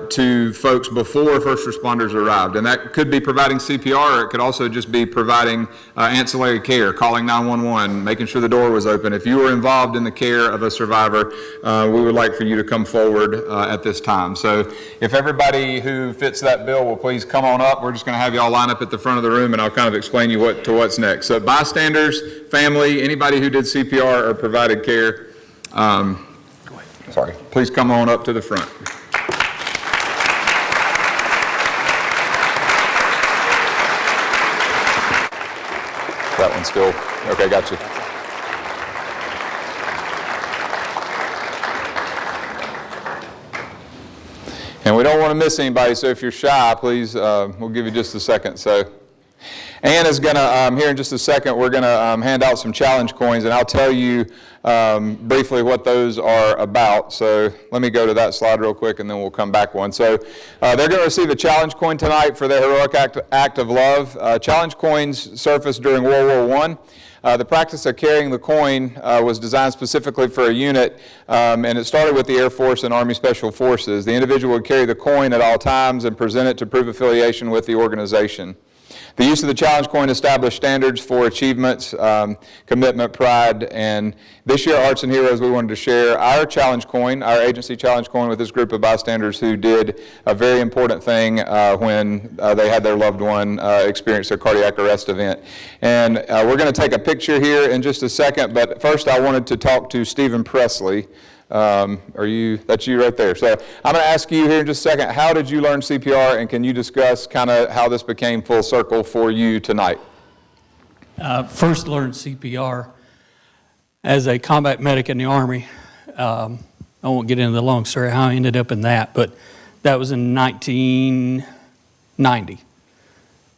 to folks before first responders arrived. And that could be providing CPR, or it could also just be providing ancillary care, calling 911, making sure the door was open. If you were involved in the care of a survivor, we would like for you to come forward at this time. So if everybody who fits that bill will please come on up, we're just going to have you all line up at the front of the room, and I'll kind of explain you what's next. So bystanders, family, anybody who did CPR or provided care, please come on up to the front. That one's still, okay, got you. And we don't want to miss anybody, so if you're shy, please, we'll give you just a second. So Ann is going to, here in just a second, we're going to hand out some challenge coins, and I'll tell you briefly what those are about. So let me go to that slide real quick, and then we'll come back one. So they're going to receive a challenge coin tonight for their heroic act of love. Challenge coins surfaced during World War I. The practice of carrying the coin was designed specifically for a unit, and it started with the Air Force and Army Special Forces. The individual would carry the coin at all times and present it to prove affiliation with the organization. The use of the challenge coin established standards for achievements, commitment, pride, and this year, Arts and Heroes, we wanted to share our challenge coin, our agency challenge coin, with this group of bystanders who did a very important thing when they had their loved one experience a cardiac arrest event. And we're going to take a picture here in just a second, but first I wanted to talk to Stephen Presley. That's you right there. So I'm going to ask you here in just a second, how did you learn CPR, and can you discuss kind of how this became full circle for you tonight? First learned CPR as a combat medic in the Army. I won't get into the long story how I ended up in that, but that was in 1990.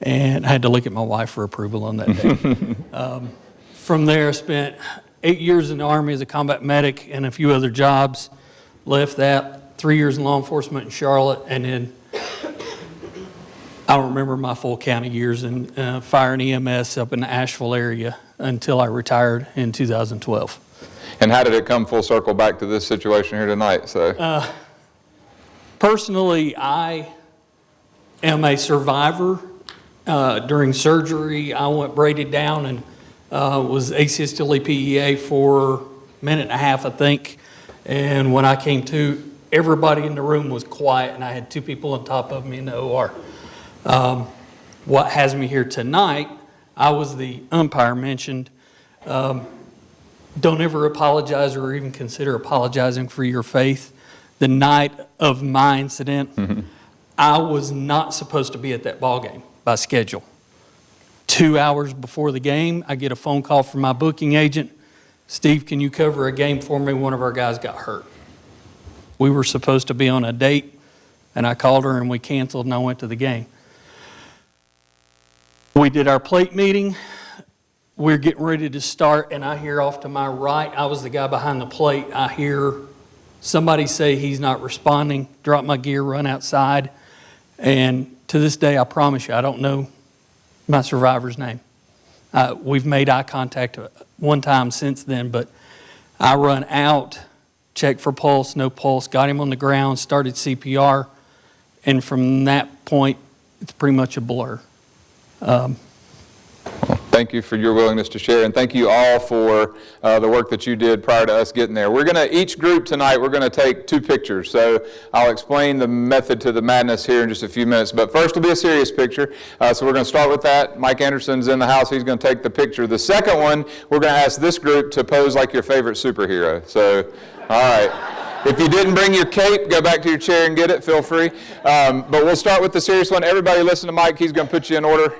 And I had to look at my wife for approval on that day. From there, I spent 8 years in the Army as a combat medic and a few other jobs. Left that, 3 years in law enforcement in Charlotte, and then I don't remember my full count of years in fire and EMS up in the Asheville area until I retired in 2012. And how did it come full circle back to this situation here tonight? So, personally, I am a survivor. During surgery, I went braided down and was ACS PEA for a minute and a half, I think. And when I came to, everybody in the room was quiet, and I had two people on top of me in the OR. What has me here tonight, I was the umpire mentioned. Don't ever apologize or even consider apologizing for your faith. The night of my incident, I was not supposed to be at that ball game by schedule. 2 hours before the game, I get a phone call from my booking agent. Steve, can you cover a game for me? One of our guys got hurt. We were supposed to be on a date, and I called her and we canceled and I went to the game. We did our plate meeting. We're getting ready to start, and I hear off to my right, I was the guy behind the plate, I hear somebody say he's not responding, drop my gear, run outside, and to this day, I promise you, I don't know my survivor's name. We've made eye contact one time since then, but I run out, checked for pulse, no pulse, got him on the ground, started CPR, and from that point, it's pretty much a blur. Thank you for your willingness to share, and thank you all for the work that you did prior to us getting there. We're going to, each group tonight, we're going to take 2 pictures. So I'll explain the method to the madness here in just a few minutes. But first will be a serious picture. So we're going to start with that. Mike Anderson's in the house. He's going to take the picture. The second one, we're going to ask this group to pose like your favorite superhero. So, all right. If you didn't bring your cape, go back to your chair and get it. Feel free. But we'll start with the serious one. Everybody listen to Mike. He's going to put you in order.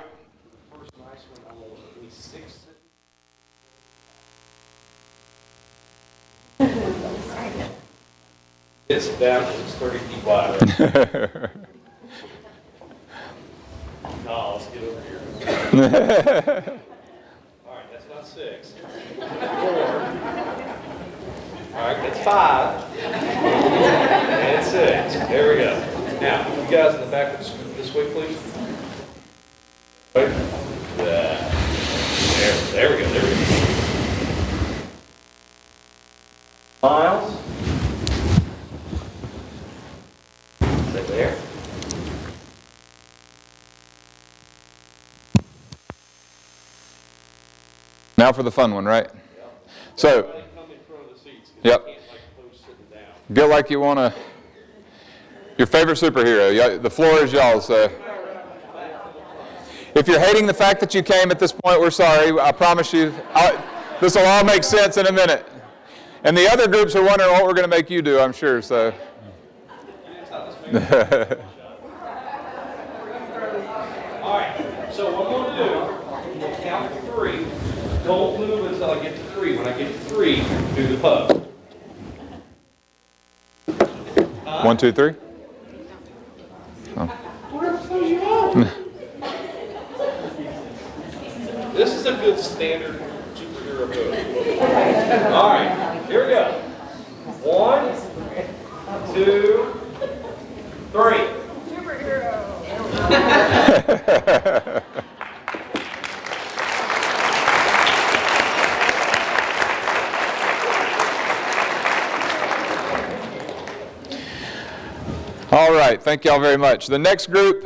It's down, it's 30 feet wide. No, let's get over here. All right, that's not 6. 4. All right, that's 5. And 6. There we go. Now, you guys in the back this way, please. Right. There we go. There we go. Miles. There. Now for the fun one, right? So, Come in front of the seats. Yep. You can't, like, pose sitting down. Get like you want to, your favorite superhero. The floor is y'all's. So. If you're hating the fact that you came at this point, we're sorry. I promise you, this will all make sense in a minute. And the other groups are wondering what we're going to make you do, I'm sure. So. All right, so what I'm going to do, we'll count to 3. Don't move until I get to 3. When I get to 3, do the pose. 1, 2, 3. This is a good standard superhero pose. All right, here we go. 1, 2, 3. All right, thank y'all very much. The next group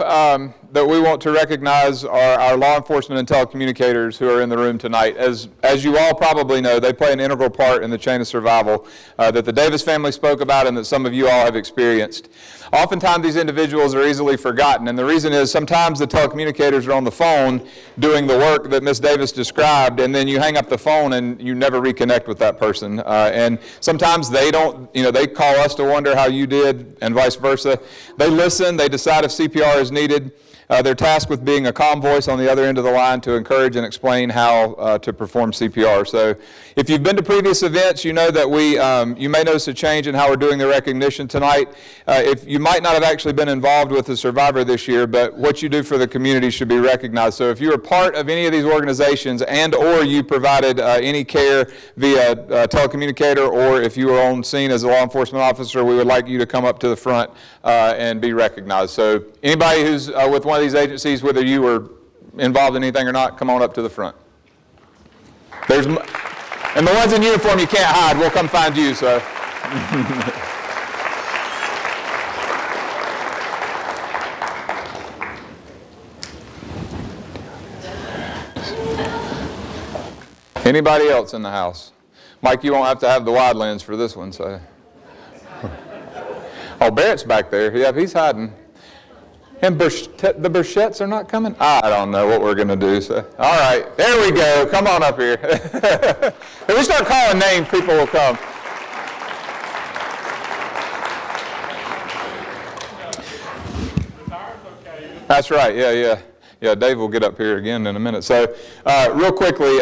that we want to recognize are our law enforcement and telecommunicators who are in the room tonight. As you all probably know, they play an integral part in the chain of survival that the Davis family spoke about and that some of you all have experienced. Oftentimes these individuals are easily forgotten, and the reason is sometimes the telecommunicators are on the phone doing the work that Ms. Davis described, and then you hang up the phone and you never reconnect with that person. And sometimes they don't, they call us to wonder how you did and vice versa. They listen, they decide if CPR is needed. They're tasked with being a calm voice on the other end of the line to encourage and explain how to perform CPR. So if you've been to previous events, you know that you may notice a change in how we're doing the recognition tonight. If you might not have actually been involved with the survivor this year, but what you do for the community should be recognized. So if you are part of any of these organizations and or you provided any care via telecommunicator, or if you were on scene as a law enforcement officer, we would like you to come up to the front and be recognized. So anybody who's with one of these agencies, whether you were involved in anything or not, come on up to the front. And the ones in uniform you can't hide, we'll come find you, so. Anybody else in the house? Mike, you won't have to have the wide lens for this one, so. Oh, Barrett's back there. Yeah, he's hiding. And the Burchetts are not coming? I don't know what we're going to do. So. All right, there we go. Come on up here. If we start calling names, people will come. That's right, yeah. Yeah, Dave will get up here again in a minute. So real quickly,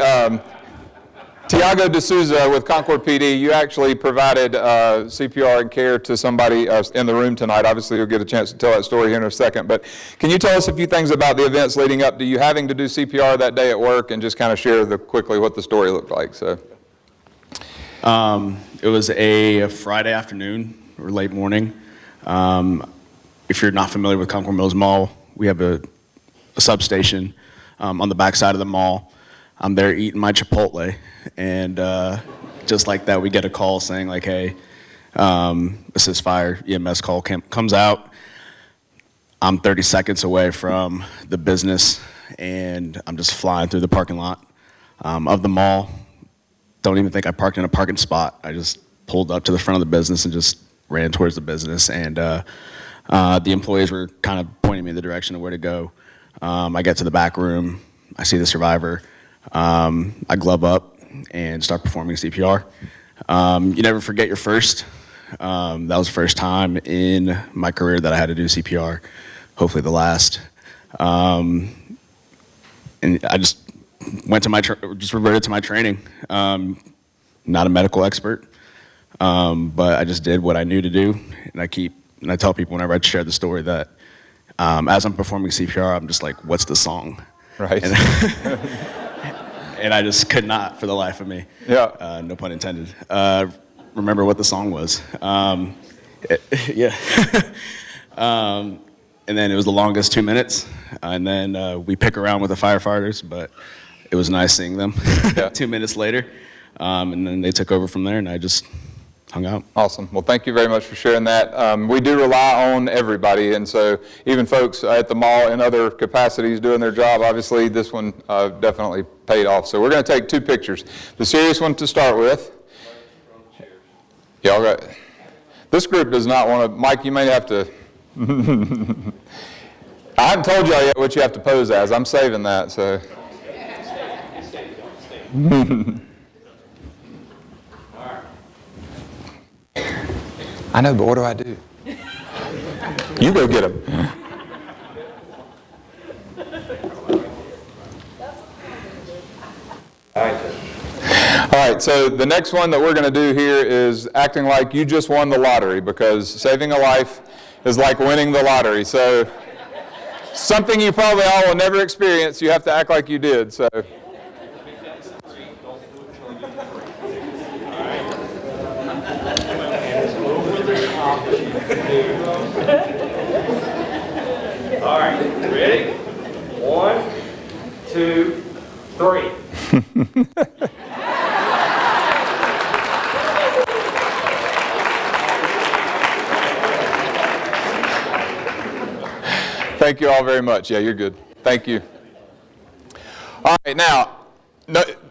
Tiago D'Souza with Concord PD, you actually provided CPR and care to somebody in the room tonight. Obviously, you'll get a chance to tell that story here in a second. But can you tell us a few things about the events leading up to you having to do CPR that day at work, and just kind of share quickly what the story looked like? So, it was a Friday afternoon or late morning. If you're not familiar with Concord Mills Mall, we have a substation on the back side of the mall. I'm there eating my Chipotle, and just like that, we get a call saying like, hey, assist fire, EMS call comes out. I'm 30 seconds away from the business, and I'm just flying through the parking lot of the mall. Don't even think I parked in a parking spot. I just pulled up to the front of the business and just ran towards the business, and the employees were kind of pointing me in the direction of where to go. I get to the back room, I see the survivor. I glove up and start performing CPR. You never forget your first. That was the first time in my career that I had to do CPR, hopefully the last. And I just went to just reverted to my training. Not a medical expert, but I just did what I knew to do. And I tell people whenever I share the story that as I'm performing CPR, I'm just like, what's the song? right. And I just could not, for the life of me, no pun intended, remember what the song was. Yeah. And then it was the longest 2 minutes. And then we pick around with the firefighters, but it was nice seeing them 2 minutes later. And then they took over from there, and I just hung out. Awesome. Well, thank you very much for sharing that. We do rely on everybody, and so even folks at the mall in other capacities doing their job, obviously this one definitely paid off. So we're going to take 2 pictures. The serious one to start with. Y'all got, this group does not want to, Mike, you may have to, I haven't told y'all yet what you have to pose as. I'm saving that, so. I know, but what do I do? You go get them. All right, so the next one that we're going to do here is acting like you just won the lottery, because saving a life is like winning the lottery. So something you probably all will never experience, you have to act like you did. So. All right, ready? 1, 2, 3. Thank you all very much. Yeah, you're good. Thank you. All right, now,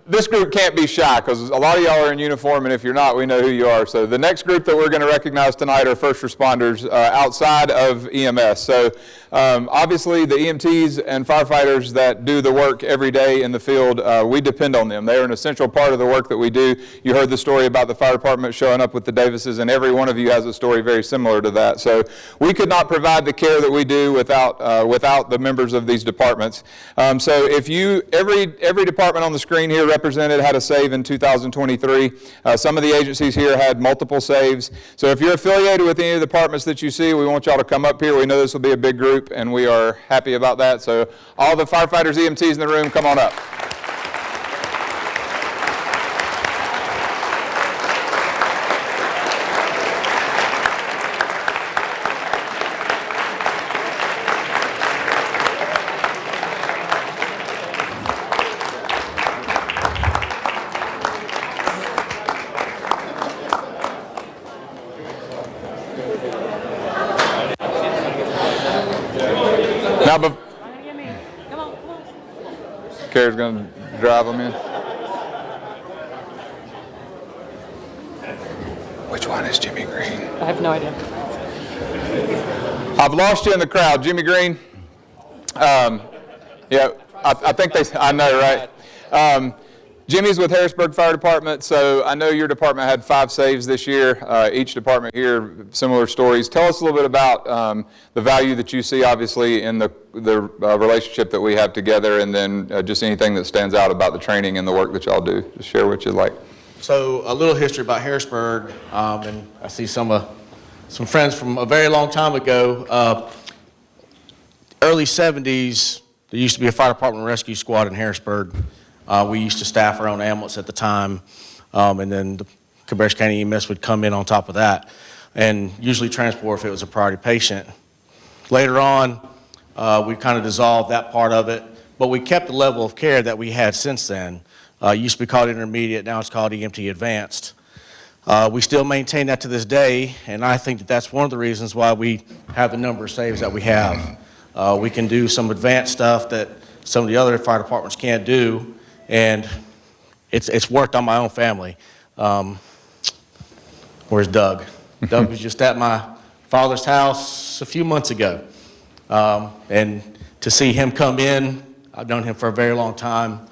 this group can't be shy because a lot of y'all are in uniform, and if you're not, we know who you are. So the next group that we're going to recognize tonight are first responders outside of EMS. So obviously the EMTs and firefighters that do the work every day in the field, we depend on them. They are an essential part of the work that we do. You heard the story about the fire department showing up with the Davises, and every one of you has a story very similar to that. So we could not provide the care that we do without the members of these departments. So if every department on the screen here represented had a save in 2023. Some of the agencies here had multiple saves. So if you're affiliated with any of the departments that you see, we want y'all to come up here. We know this will be a big group, and we are happy about that. So all the firefighters, EMTs in the room, come on up. Now, Carrie's going to drive them in. Which one is Jimmy Green? I have no idea. I've lost you in the crowd. Jimmy Green? Yeah, I think I know, right? Jimmy's with Harrisburg Fire Department, so I know your department had 5 saves this year. Each department here, similar stories. Tell us a little bit about the value that you see, obviously, in the relationship that we have together, and then just anything that stands out about the training and the work that y'all do. Just share what you'd like. So a little history about Harrisburg, and I see some friends from a very long time ago. Early 70s, there used to be a fire department rescue squad in Harrisburg. We used to staff our own ambulance at the time, and then the Cabarrus County EMS would come in on top of that and usually transport if it was a priority patient. Later on, we kind of dissolved that part of it, but we kept the level of care that we had since then. It used to be called intermediate, now it's called EMT advanced. We still maintain that to this day, and I think that that's one of the reasons why we have the number of saves that we have. We can do some advanced stuff that some of the other fire departments can't do, and it's worked on my own family. Where's Doug? Doug was just at my father's house a few months ago, and to see him come in, I've known him for a very long time,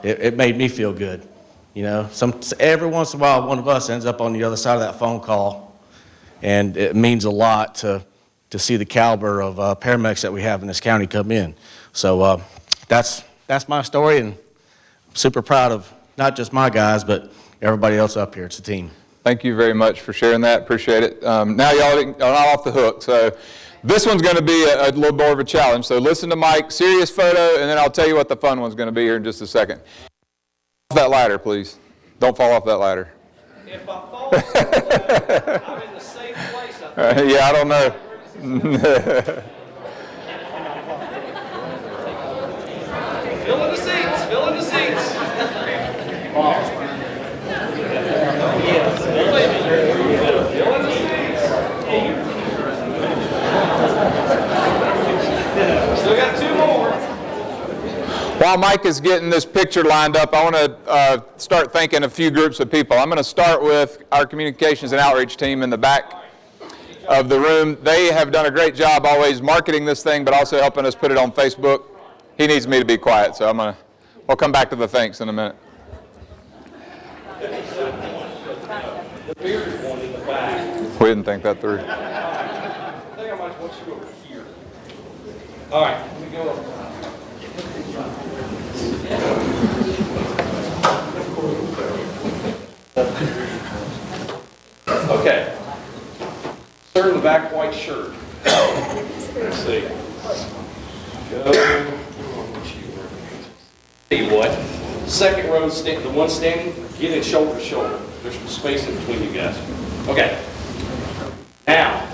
it made me feel good. You know, every once in a while, one of us ends up on the other side of that phone call, and it means a lot to see the caliber of paramedics that we have in this county come in. So that's my story, and I'm super proud of not just my guys, but everybody else up here. It's a team. Thank you very much for sharing that. Appreciate it. Now y'all are not off the hook, so this one's going to be a little more of a challenge. So listen to Mike, serious photo, and then I'll tell you what the fun one's going to be here in just a second. Off that ladder, please. Don't fall off that ladder. If I fall, I'm in the safe place, I think. Yeah, I don't know. Fill in the seats, fill in the seats. Fill in the seats. Still got 2 more. While Mike is getting this picture lined up, I want to start thanking a few groups of people. I'm going to start with our communications and outreach team in the back of the room. They have done a great job always marketing this thing, but also helping us put it on Facebook. He needs me to be quiet, so we'll come back to the thanks in a minute. The bearded one in the back. We didn't think that through. I think I might want you to go over here. All right, let me go up. Okay. Sir in the back, white shirt. Let's see. Go. Tell you what, second row, the one standing, get in shoulder to shoulder. There's some space in between you guys. Okay. Now,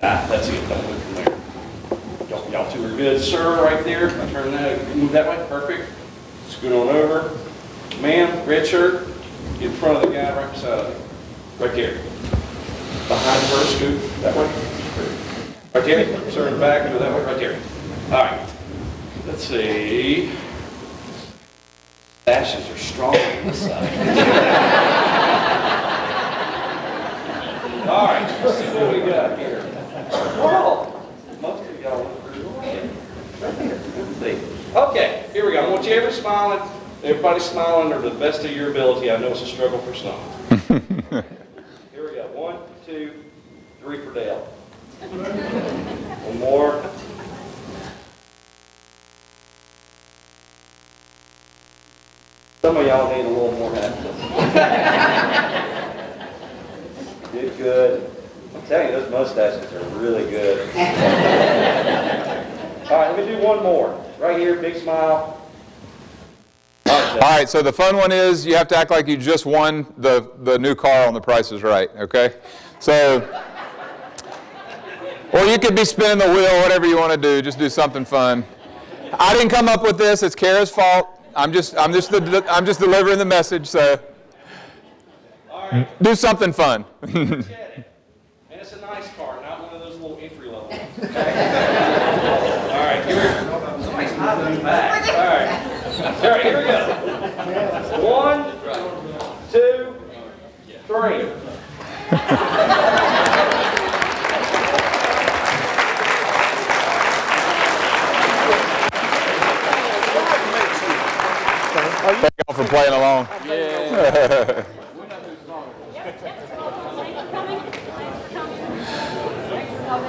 that's it. Don't look from there. Y'all 2 are good, sir, right there. Turn that, move that way. Perfect. Scoot on over. Ma'am, red shirt, get in front of the guy right beside of you. Right there. Behind her, scoot that way. Right there. Sir in the back, go that way. Right there. All right. Let's see. Dashes are strong on this side. All right, let's see what we got here. Oh, most of y'all look pretty good. Right here. Let's see. Okay, here we go. I want you everybody smiling. Everybody smiling to the best of your ability. I know it's a struggle for some. Here we go. 1, 2, 3 for Dale. One more. Some of y'all need a little more happiness. Did good. I'm telling you, those mustaches are really good. All right, let me do one more. Right here, big smile. All right, so the fun one is you have to act like you just won the new car on The Price is Right, okay? So, or you could be spinning the wheel, whatever you want to do. Just do something fun. I didn't come up with this. It's Kara's fault. I'm just delivering the message. So, All right. Do something fun. And it's a nice car, not one of those little entry-level ones. All right, here we go. Somebody's hiding in the back. All right, here we go. 1, 2, 3. song.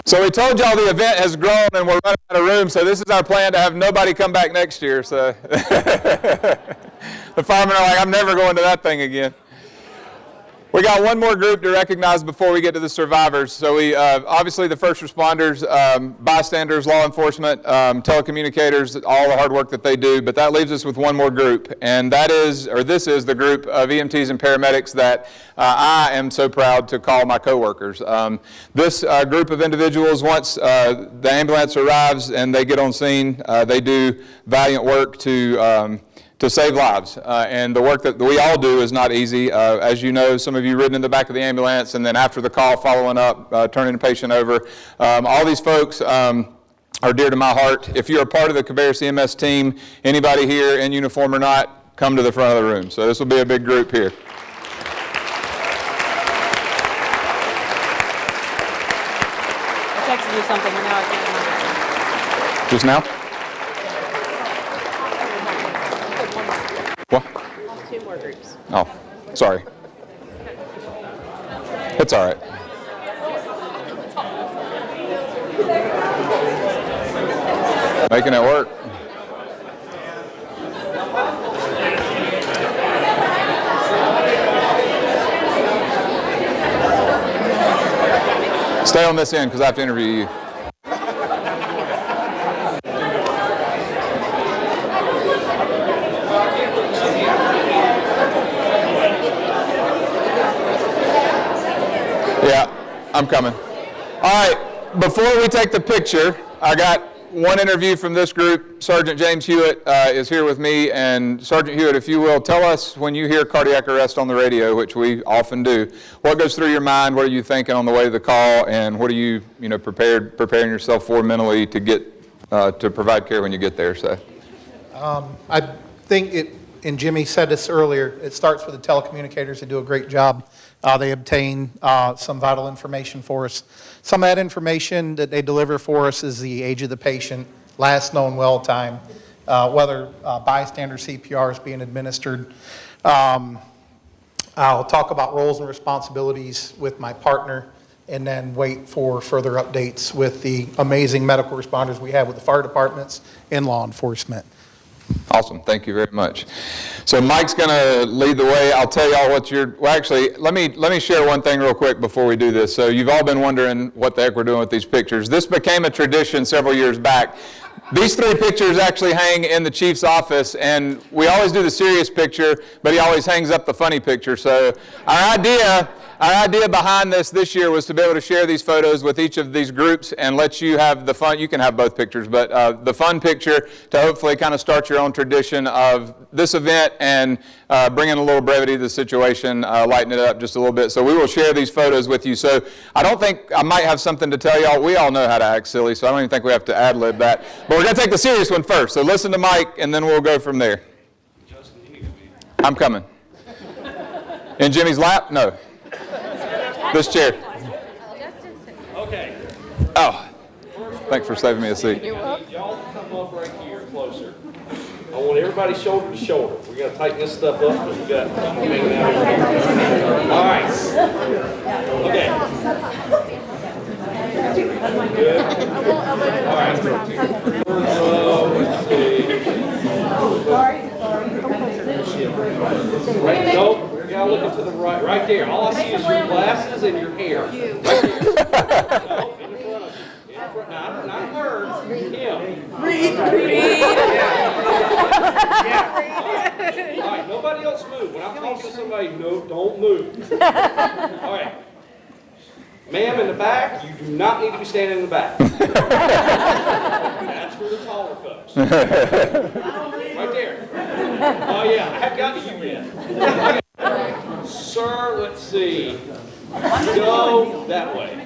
So we told y'all the event has grown and we're running out of room, so this is our plan to have nobody come back next year. So the firemen are like, I'm never going to that thing again. We got one more group to recognize before we get to the survivors. So we, obviously the first responders, bystanders, law enforcement, telecommunicators, all the hard work that they do, but that leaves us with one more group, and that is, or this is the group of EMTs and paramedics that I am so proud to call my coworkers. This group of individuals, once the ambulance arrives and they get on scene, they do valiant work to save lives. And the work that we all do is not easy. As you know, some of you ridden in the back of the ambulance, and then after the call, following up, turning the patient over. All these folks are dear to my heart. If you're a part of the Cabarrus EMS team, anybody here in uniform or not, come to the front of the room. So this will be a big group here. I texted you something, and now I can't remember. Just now? What? 2 more groups. Oh, sorry. It's all right. Making it work. Stay on this end because I have to interview you. Yeah, I'm coming. All right, before we take the picture, I got one interview from this group. Sergeant James Hewitt is here with me, and Sergeant Hewitt, if you will, tell us when you hear cardiac arrest on the radio, which we often do, what goes through your mind, what are you thinking on the way to the call, and what are you, preparing yourself for mentally to get, to provide care when you get there, so. I think it, and Jimmy said this earlier, it starts with the telecommunicators. They do a great job. They obtain some vital information for us. Some of that information that they deliver for us is the age of the patient, last known well time, whether bystander CPR is being administered. I'll talk about roles and responsibilities with my partner, and then wait for further updates with the amazing medical responders we have with the fire departments and law enforcement. Awesome, thank you very much. So Mike's gonna lead the way. I'll tell y'all what well actually, let me share one thing real quick before we do this. So you've all been wondering what the heck we're doing with these pictures. This became a tradition several years back. These 3 pictures actually hang in the chief's office, and we always do the serious picture, but he always hangs up the funny picture. So our idea behind this year was to be able to share these photos with each of these groups and let you have the fun. You can have both pictures, but the fun picture to hopefully kind of start your own tradition of this event and bringing a little brevity to the situation, lighten it up just a little bit. So we will share these photos with you. So I don't think, I might have something to tell y'all. We all know how to act silly, so I don't even think we have to ad-lib that. But we're going to take the serious one first. So listen to Mike, and then we'll go from there. I'm coming. In Jimmy's lap? No. This chair. Okay. Oh, thanks for saving me a seat. Y'all come up right here closer. I want everybody shoulder to shoulder. We're going to tighten this stuff up because we got people hanging out here. All right. Okay. Good. All right. Let's see. Right, no. You gotta look to the right, right there. All I see is your glasses and your hair. Right there. No, in front of you. In front, not her, him. Read. All right, nobody else move. When I'm talking to somebody, no, don't move. All right. Ma'am in the back, you do not need to be standing in the back. That's for the taller folks. Right there. Oh yeah, I haven't gotten to you yet. Sir, let's see. Go that way.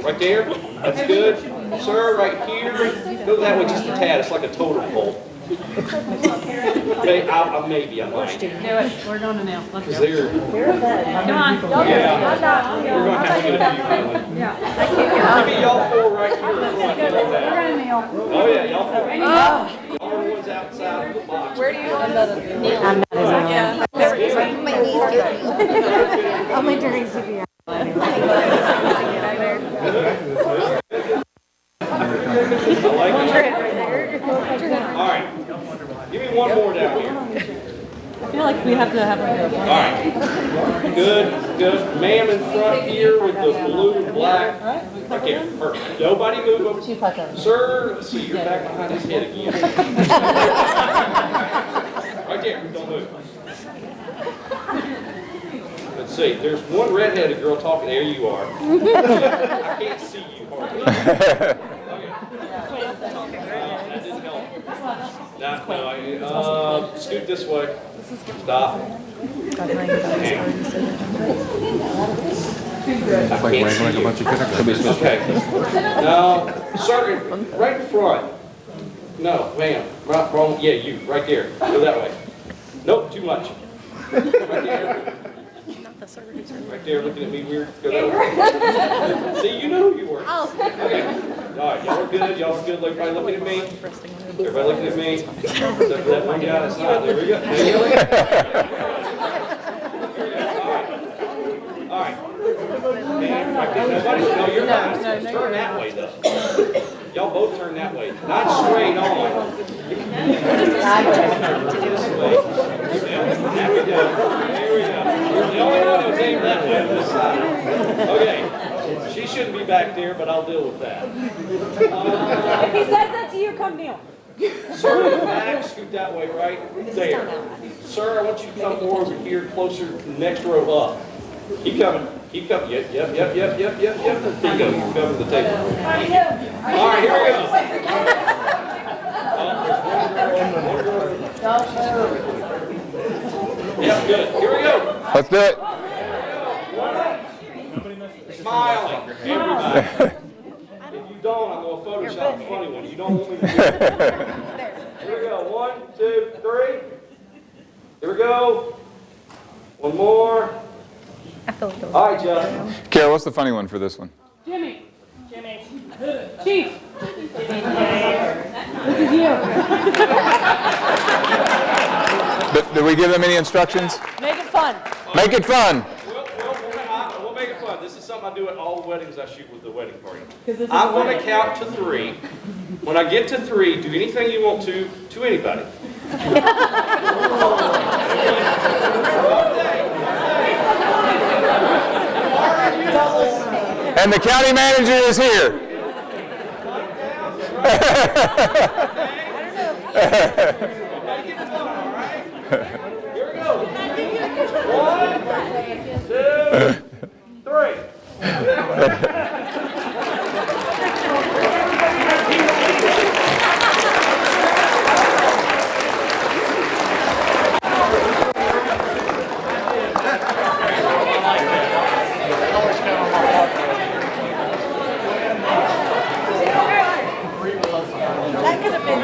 Right there? That's good. Sir, right here. Go that way just a tad. It's like a totem pole. Okay, I maybe I might. Do it. We're going to now. Let's go. Come on. Yeah. We're going to have to get a few going. Yeah. Maybe y'all 4 right here. Oh yeah, y'all 4. Y'all are the ones outside of the box. Where do you want to kneel? I'm not. Only during CPR. All right. Give me one more down here. I feel like we have to have a. All right. Good, good. Ma'am in front here with the blue and black. Right there. Perfect. Nobody move over. Sir, let's see, you're back behind his head again. Right there. Don't move. Let's see. There's one redheaded girl talking. There you are. I can't see you hardly. Okay. That didn't help. No, scoot this way. Stop. I can't see you. Okay. Now, sir, right in front. No, ma'am. Right, wrong. Yeah, you. Right there. Go that way. Nope, too much. Right there. Right there, looking at me weird. Go that way. See, you know who you were. Okay. All right, y'all are good. Y'all are good. Everybody looking at me. Everybody looking at me. Except for that one guy that's not. There we go. There you go. All right. No, you're not. Turn that way, though. Y'all both turn that way. Not straight on. This way. There we go. There we go. You're the only one who's aimed that way on this side. Okay. She shouldn't be back there, but I'll deal with that. If he says that to you, come kneel. Sir, in the back, scoot that way, right there. Sir, I want you to come more over here, closer to the next row up. Keep coming. Keep coming. Yep. There you go. You're covering the table. All right, here we go. Yep, good. Here we go. Let's do it. Smiling, everybody. If you don't, I'm going to Photoshop a funny one. You don't want me to do it. Here we go. 1, 2, 3. Here we go. One more. All right, Jeff. Kara, what's the funny one for this one? Jimmy. Chief. This is you. Did we give them any instructions? Make it fun. Make it fun. We'll make it fun. This is something I do at all weddings I shoot with the wedding party. I'm going to count to 3. When I get to 3, do anything you want to anybody. And the county manager is here. Here we go. 1, 2, 3. That could have been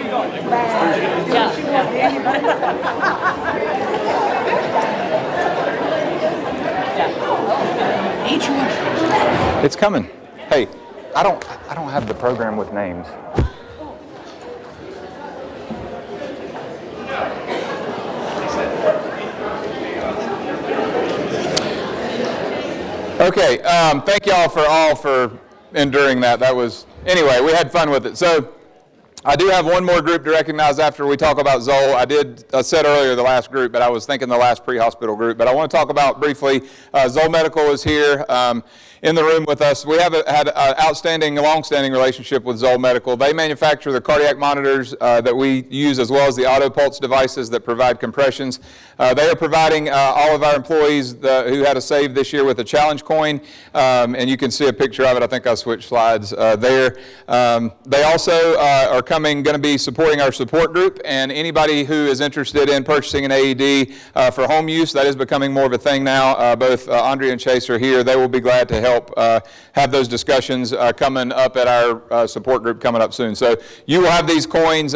bad. It's coming. Hey, I don't have the program with names. Okay, thank y'all for enduring that. That was, anyway, we had fun with it. So I do have one more group to recognize after we talk about Zoll. I said earlier the last group, but I was thinking the last pre-hospital group. But I want to talk about briefly, Zoll Medical is here in the room with us. We have had an outstanding, long-standing relationship with Zoll Medical. They manufacture the cardiac monitors that we use, as well as the auto pulse devices that provide compressions. They are providing all of our employees who had a save this year with a challenge coin, and you can see a picture of it. I think I switched slides there. They also are going to be supporting our support group, and anybody who is interested in purchasing an AED for home use, that is becoming more of a thing now. Both Andrea and Chase are here. They will be glad to help help have those discussions coming up at our support group coming up soon. So you will have these coins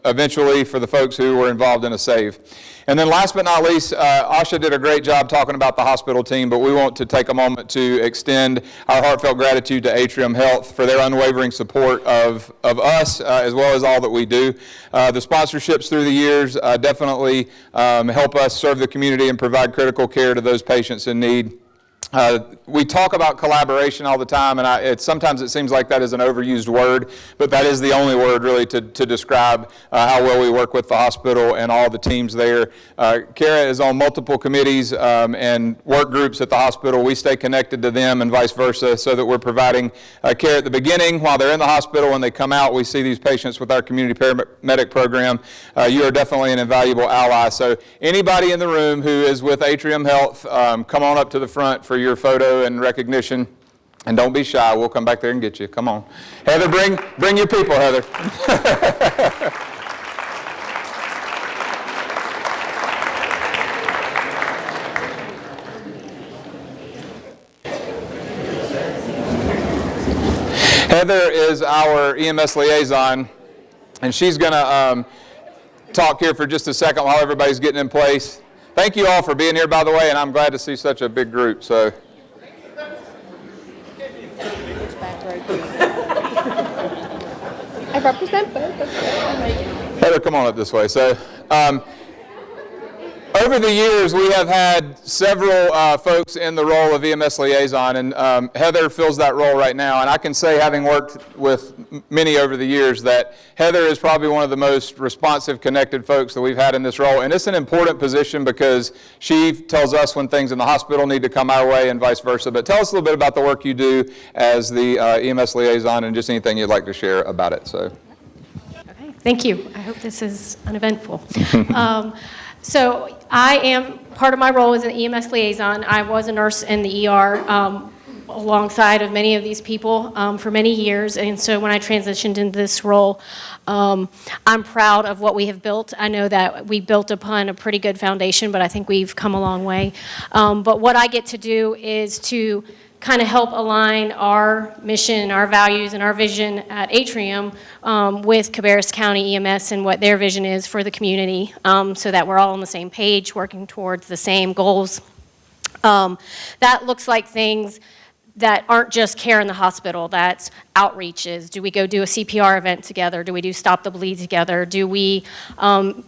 eventually for the folks who were involved in a save. And then last but not least, Asha did a great job talking about the hospital team, but we want to take a moment to extend our heartfelt gratitude to Atrium Health for their unwavering support of us as well as all that we do. The sponsorships through the years definitely help us serve the community and provide critical care to those patients in need. We talk about collaboration all the time, and sometimes it seems like that is an overused word, but that is the only word really to describe how well we work with the hospital and all the teams there. Kara is on multiple committees and work groups at the hospital. We stay connected to them and vice versa so that we're providing care at the beginning while they're in the hospital. When they come out, we see these patients with our community paramedic program. You are definitely an invaluable ally. So anybody in the room who is with Atrium Health, come on up to the front for your photo and recognition, and don't be shy. We'll come back there and get you. Come on, Heather. Bring your people, Heather. Heather is our EMS liaison, and she's going to talk here for just a second while everybody's getting in place. Thank you all for being here, by the way, and I'm glad to see such a big group. So, I represent both of them. Heather, come on up this way. So, over the years, we have had several folks in the role of EMS liaison, and Heather fills that role right now. And I can say, having worked with many over the years, that Heather is probably one of the most responsive, connected folks that we've had in this role. And it's an important position because she tells us when things in the hospital need to come our way and vice versa. But tell us a little bit about the work you do as the EMS liaison and just anything you'd like to share about it. So, Okay, thank you. I hope this is uneventful. So I am, part of my role as an EMS liaison. I was a nurse in the ER alongside of many of these people for many years. And so when I transitioned into this role, I'm proud of what we have built. I know that we built upon a pretty good foundation, but I think we've come a long way. But what I get to do is to kind of help align our mission, our values, and our vision at Atrium with Cabarrus County EMS and what their vision is for the community so that we're all on the same page, working towards the same goals. That looks like things that aren't just care in the hospital, that's outreaches. Do we go do a CPR event together? Do we do Stop the Bleed together? Do we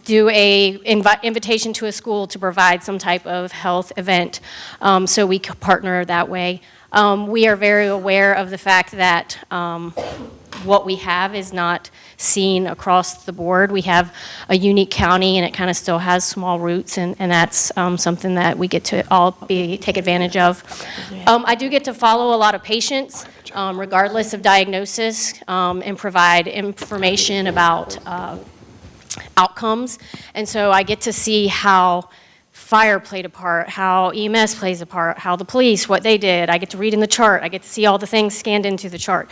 do a invitation to a school to provide some type of health event so we partner that way? We are very aware of the fact that what we have is not seen across the board. We have a unique county and it kind of still has small roots, and that's something that we get to all take advantage of. I do get to follow a lot of patients regardless of diagnosis and provide information about outcomes, and so I get to see how fire played a part, how EMS plays a part, how the police, what they did. I get to read in the chart. I get to see all the things scanned into the chart.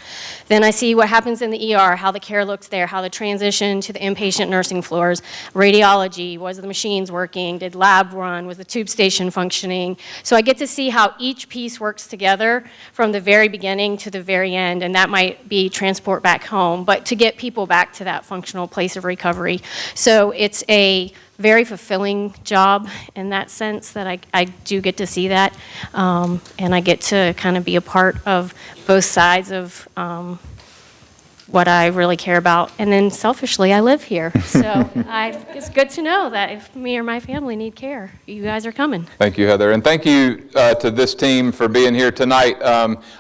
Then I see what happens in the ER, how the care looks there, how the transition to the inpatient nursing floors, radiology, was the machines working, did lab run, was the tube station functioning. So I get to see how each piece works together from the very beginning to the very end, and that might be transport back home, but to get people back to that functional place of recovery. So it's a very fulfilling job in that sense that I do get to see that, and I get to kind of be a part of both sides of what I really care about. And then selfishly, I live here. So it's good to know that if me or my family need care, you guys are coming. Thank you, Heather. And thank you to this team for being here tonight.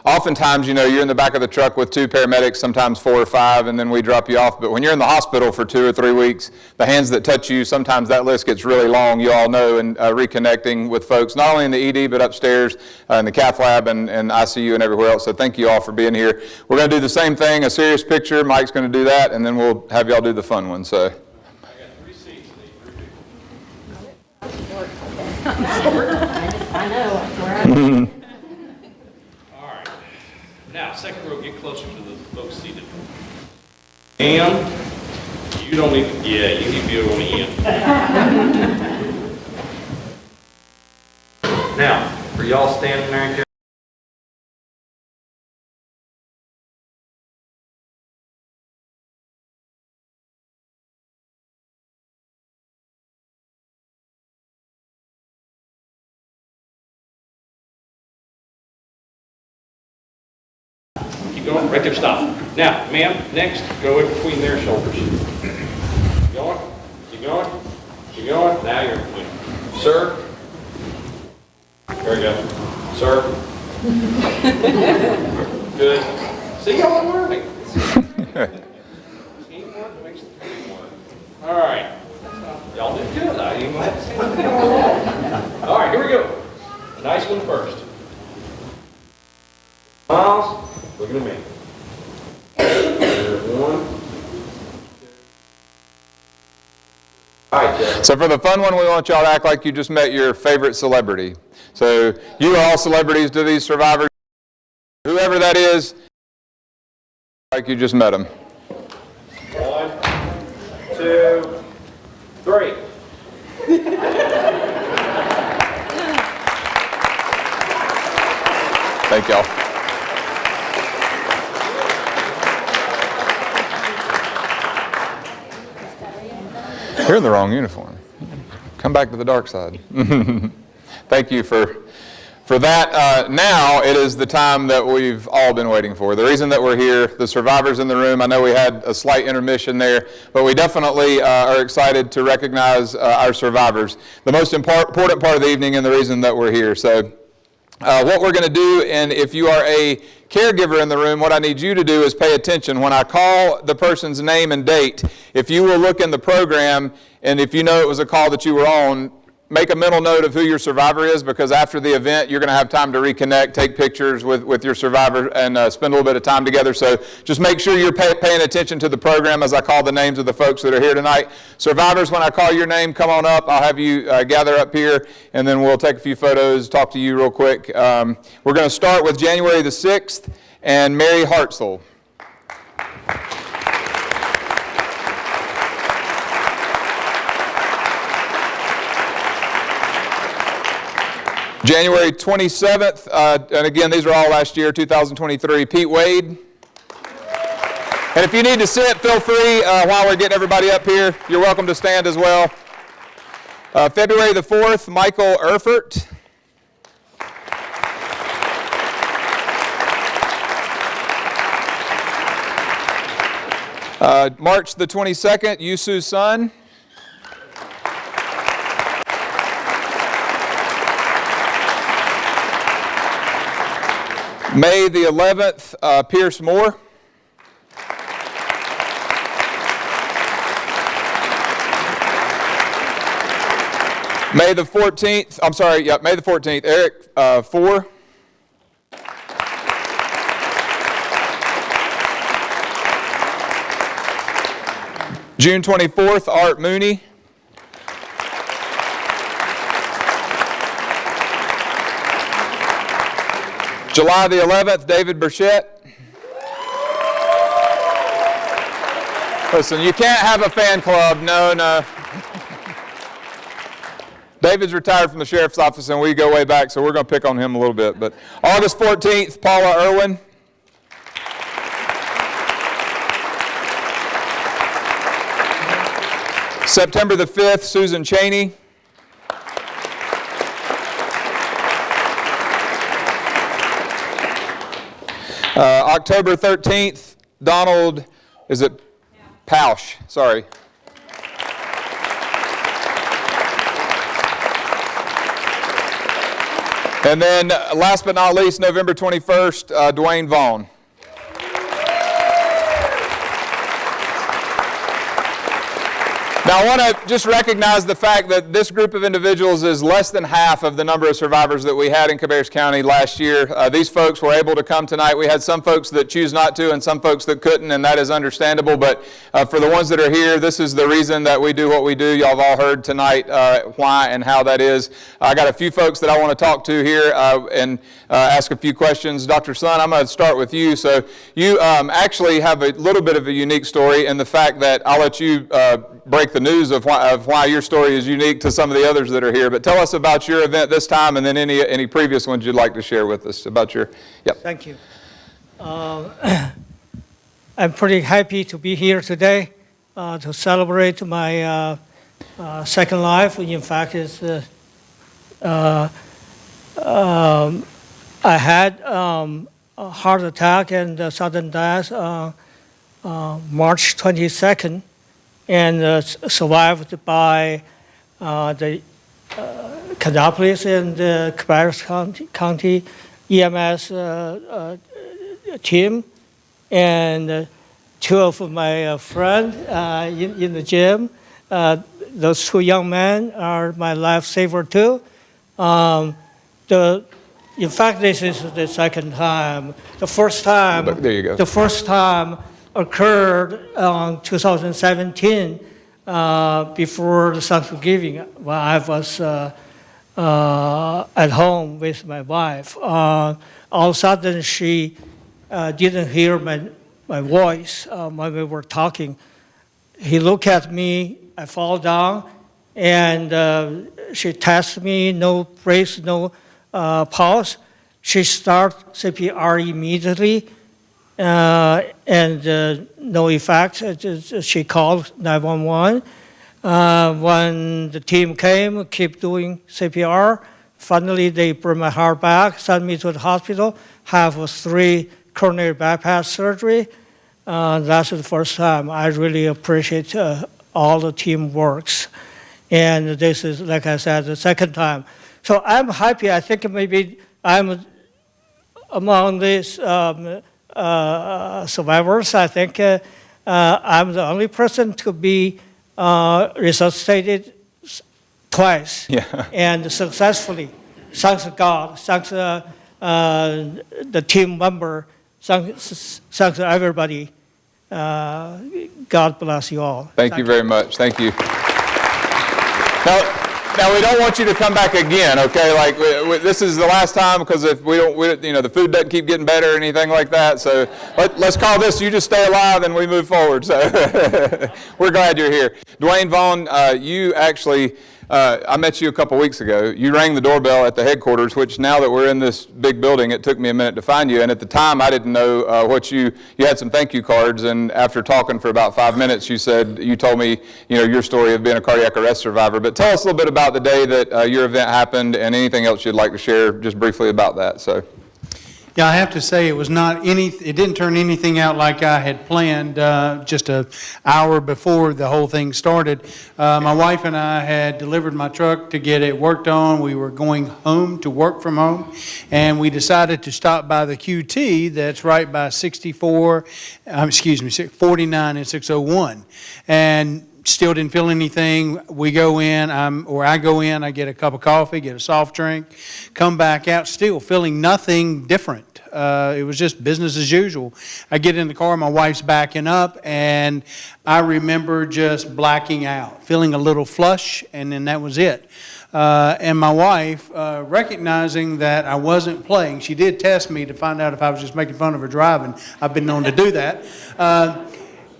Oftentimes, you know, you're in the back of the truck with 2 paramedics, sometimes 4 or 5, and then we drop you off. But when you're in the hospital for 2 or 3 weeks, the hands that touch you, sometimes that list gets really long, you all know, and reconnecting with folks, not only in the ED, but upstairs in the cath lab and ICU and everywhere else. So thank you all for being here. We're going to do the same thing, a serious picture. Mike's going to do that, and then we'll have y'all do the fun one. So. I know. All right. Now, second row, get closer to the folks seated. And you don't need to, yeah, you need to be over on the end. Now, for y'all standing there and Keep going, right there, stop. Now, ma'am, next, go in between their shoulders. Keep going, keep going, keep going. Now you're in between. Sir. There we go. Sir. Good. See, y'all are learning. Teamwork makes the dream work. All right. Y'all did good. I even have to say that. All right, here we go. Nice one first. Miles, looking at me. There's one. All right, Jeff. So for the fun one, we want y'all to act like you just met your favorite celebrity. So you are all celebrities to these survivors. Whoever that is, like you just met them. 1, 2, 3. Thank y'all. You're in the wrong uniform. Come back to the dark side. Thank you for that. Now it is the time that we've all been waiting for. The reason that we're here, the survivors in the room, I know we had a slight intermission there, but we definitely are excited to recognize our survivors. The most important part of the evening and the reason that we're here. So what we're going to do, and if you are a caregiver in the room, what I need you to do is pay attention. When I call the person's name and date, if you will look in the program, and if you know it was a call that you were on, make a mental note of who your survivor is, because after the event, you're going to have time to reconnect, take pictures with your survivor, and spend a little bit of time together. So just make sure you're paying attention to the program as I call the names of the folks that are here tonight. Survivors, when I call your name, come on up. I'll have you gather up here, and then we'll take a few photos, talk to you real quick. We're going to start with January the 6th and Mary Hartzell. January 27th, and again, these are all last year, 2023, Pete Wade. And if you need to sit, feel free while we're getting everybody up here. You're welcome to stand as well. February the 4th, Michael Erfurt. March the 22nd, Yusu Sun. May the 11th, Pierce Moore. May the 14th, May the 14th, Eric Four. June 24th, Art Mooney. July the 11th, David Burchett. Listen, you can't have a fan club. No. David's retired from the sheriff's office, and we go way back, so we're going to pick on him a little bit. But August 14th, Paula Irwin. September the 5th, Susan Cheney. October 13th, Donald, is it Pausch? Sorry. And then last but not least, November 21st, Dwayne Vaughn. Now, I want to just recognize the fact that this group of individuals is less than half of the number of survivors that we had in Cabarrus County last year. These folks were able to come tonight. We had some folks that choose not to and some folks that couldn't, and that is understandable. But for the ones that are here, this is the reason that we do what we do. Y'all have all heard tonight why and how that is. I got a few folks that I want to talk to here and ask a few questions. Dr. Sun, I'm going to start with you. So you actually have a little bit of a unique story in the fact that I'll let you break the news of why your story is unique to some of the others that are here. But tell us about your event this time and then any previous ones you'd like to share with us about your, yep. Thank you. I'm pretty happy to be here today to celebrate my second life. In fact, I had heart attack and sudden death March 22nd, and survived by the Kannapolis and Cabarrus County EMS team, and two of my friends in the gym. Those two young men are my lifesaver too. In fact, this is the second time. The first time. There you go. The first time occurred in 2017, before the Thanksgiving, when I was at home with my wife. All of a sudden, she didn't hear my voice when we were talking. He looked at me, I fall down, and she tested me, no brace, no pulse. She started CPR immediately, and no effect. She called 911. When the team came, keep doing CPR. Finally, they brought my heart back, sent me to the hospital, have 3 coronary bypass surgery. That's the first time. I really appreciate all the team works. And this is, like I said, the second time. So I'm happy. I think maybe I'm among these survivors. I think I'm the only person to be resuscitated twice, and successfully. Thanks God, thanks the team member, thanks everybody. God bless you all. Thank you very much. Thank you. Now we don't want you to come back again, okay? Like this is the last time, because if we don't, the food doesn't keep getting better or anything like that. So let's call this "You Just Stay Alive" and we move forward. So we're glad you're here, Dwayne Vaughn. You actually, I met you a couple weeks ago. You rang the doorbell at the headquarters, which now that we're in this big building, it took me a minute to find you. And at the time, I didn't know what you had some thank you cards. And after talking for about 5 minutes, you told me, your story of being a cardiac arrest survivor. But tell us a little bit about the day that your event happened, and anything else you'd like to share just briefly about that. So. Yeah, I have to say it didn't turn anything out like I had planned just an hour before the whole thing started. My wife and I had delivered my truck to get it worked on. We were going home to work from home, and we decided to stop by the QT that's right by 49 and 601. And still didn't feel anything. We go in, I go in, I get a cup of coffee, get a soft drink, come back out still feeling nothing different. It was just business as usual. I get in the car, my wife's backing up, and I remember just blacking out, feeling a little flush, and then that was it. And my wife, recognizing that I wasn't playing, she did test me to find out if I was just making fun of her driving. I've been known to do that.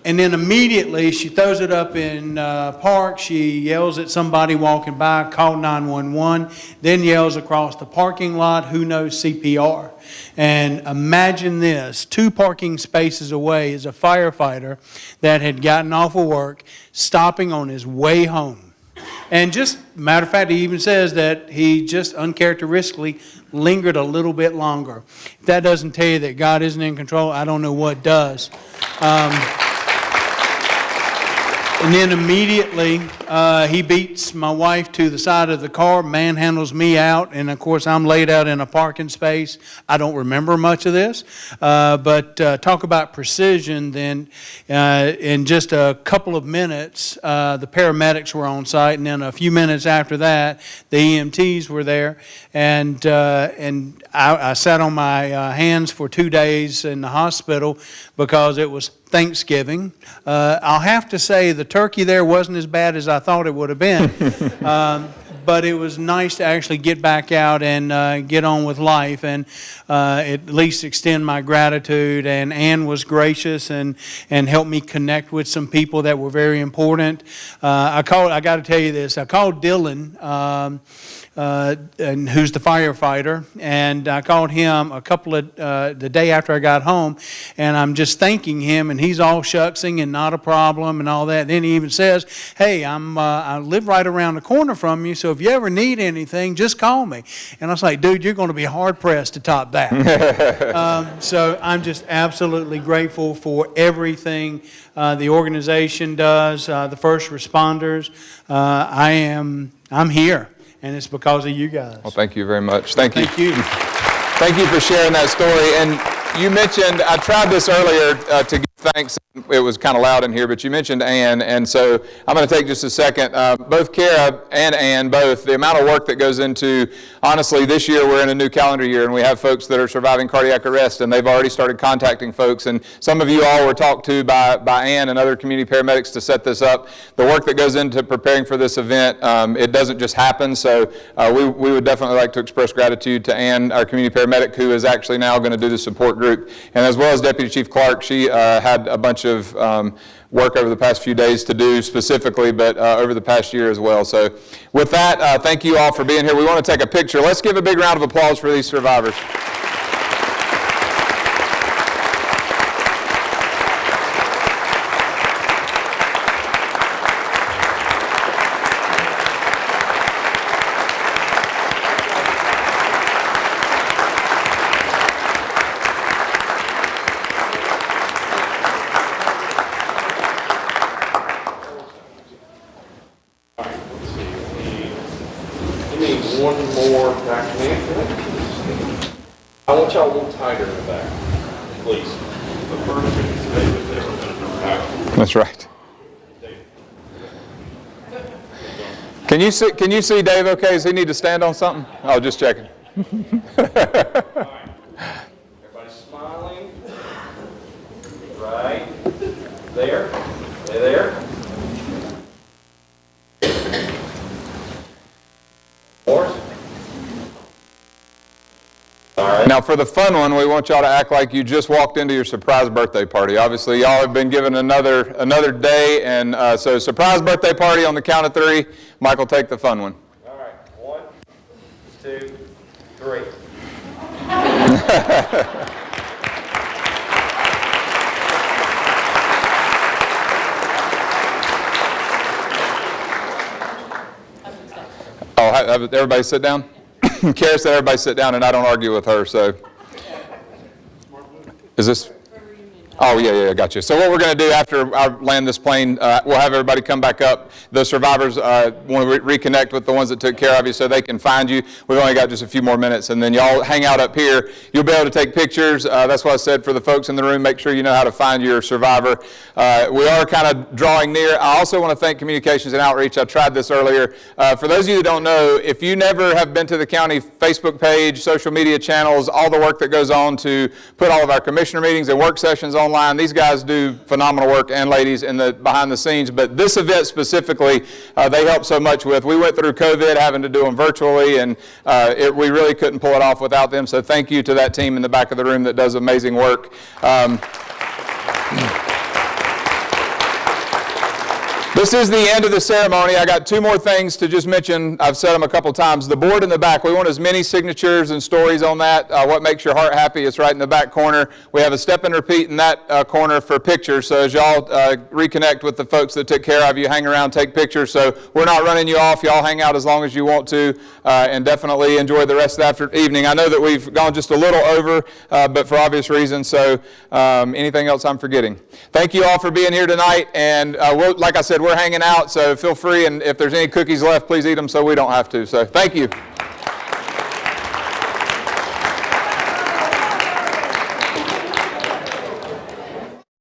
And then immediately she throws it up in park. She yells at somebody walking by, call 911, then yells across the parking lot, who knows CPR. And imagine this, 2 parking spaces away is a firefighter that had gotten off of work, stopping on his way home. And just, matter of fact, he even says that he just uncharacteristically lingered a little bit longer. If that doesn't tell you that God isn't in control, I don't know what does. And then immediately, he beats my wife to the side of the car, manhandles me out, and of course I'm laid out in a parking space. I don't remember much of this, but talk about precision. Then in just a couple of minutes, the paramedics were on site, and then a few minutes after that, the EMTs were there, and I sat on my hands for 2 days in the hospital because it was Thanksgiving. I'll have to say the turkey there wasn't as bad as I thought it would have been, but it was nice to actually get back out and get on with life, and at least extend my gratitude. And Ann was gracious and helped me connect with some people that were very important. I got to tell you this, I called Dylan and who's the firefighter, and I called him the day after I got home, and I'm just thanking him, and he's all shucksing and not a problem and all that. And then he even says, hey, I live right around the corner from you, so if you ever need anything, just call me. And I was like, dude, you're going to be hard-pressed to top that. So I'm just absolutely grateful for everything the organization does, the first responders. I'm here, and it's because of you guys. Well, thank you very much. Thank you. Thank you. Thank you for sharing that story. And you mentioned, I tried this earlier to give thanks. It was kind of loud in here, but you mentioned Ann, and so I'm going to take just a second. Both Kara and Ann, both, the amount of work that goes into, honestly, this year we're in a new calendar year, and we have folks that are surviving cardiac arrest, and they've already started contacting folks, and some of you all were talked to by Ann and other community paramedics to set this up. The work that goes into preparing for this event, it doesn't just happen, so we would definitely like to express gratitude to Ann, our community paramedic, who is actually now going to do the support group, and as well as Deputy Chief Clark. She had a bunch of work over the past few days to do specifically, but over the past year as well. So with that, thank you all for being here. We want to take a picture. Let's give a big round of applause for these survivors. One more back man. I want y'all a little tighter in the back, please. The first thing is stay with there. That's right. Can you see Dave okay? Does he need to stand on something? Oh, just checking. Everybody smiling. Right. There. Stay there. Now, for the fun one, we want y'all to act like you just walked into your surprise birthday party. Obviously, y'all have been given another day, and so surprise birthday party on the count of 3. Michael, take the fun one. All right. 1, 2, 3. Oh, have everybody sit down? Kara said everybody sit down, and I don't argue with her, so. Is this? Oh, yeah, gotcha. So what we're going to do after I land this plane, we'll have everybody come back up. The survivors want to reconnect with the ones that took care of you so they can find you. We've only got just a few more minutes, and then y'all hang out up here. You'll be able to take pictures. That's what I said for the folks in the room. Make sure you know how to find your survivor. We are kind of drawing near. I also want to thank Communications and Outreach. I tried this earlier. For those of you that don't know, if you never have been to the county Facebook page, social media channels, all the work that goes on to put all of our commissioner meetings and work sessions online, these guys do phenomenal work, and ladies in the behind the scenes. But this event specifically, they help so much with. We went through COVID having to do them virtually, and we really couldn't pull it off without them. So thank you to that team in the back of the room that does amazing work. This is the end of the ceremony. I got 2 more things to just mention. I've said them a couple times. The board in the back, we want as many signatures and stories on that. What makes your heart happy? It's right in the back corner. We have a step and repeat in that corner for pictures. So as y'all reconnect with the folks that took care of you, hang around, take pictures. So we're not running you off. Y'all hang out as long as you want to, and definitely enjoy the rest of the evening. I know that we've gone just a little over, but for obvious reasons. So anything else I'm forgetting? Thank you all for being here tonight. And like I said, we're hanging out, so feel free, and if there's any cookies left, please eat them so we don't have to. So thank you.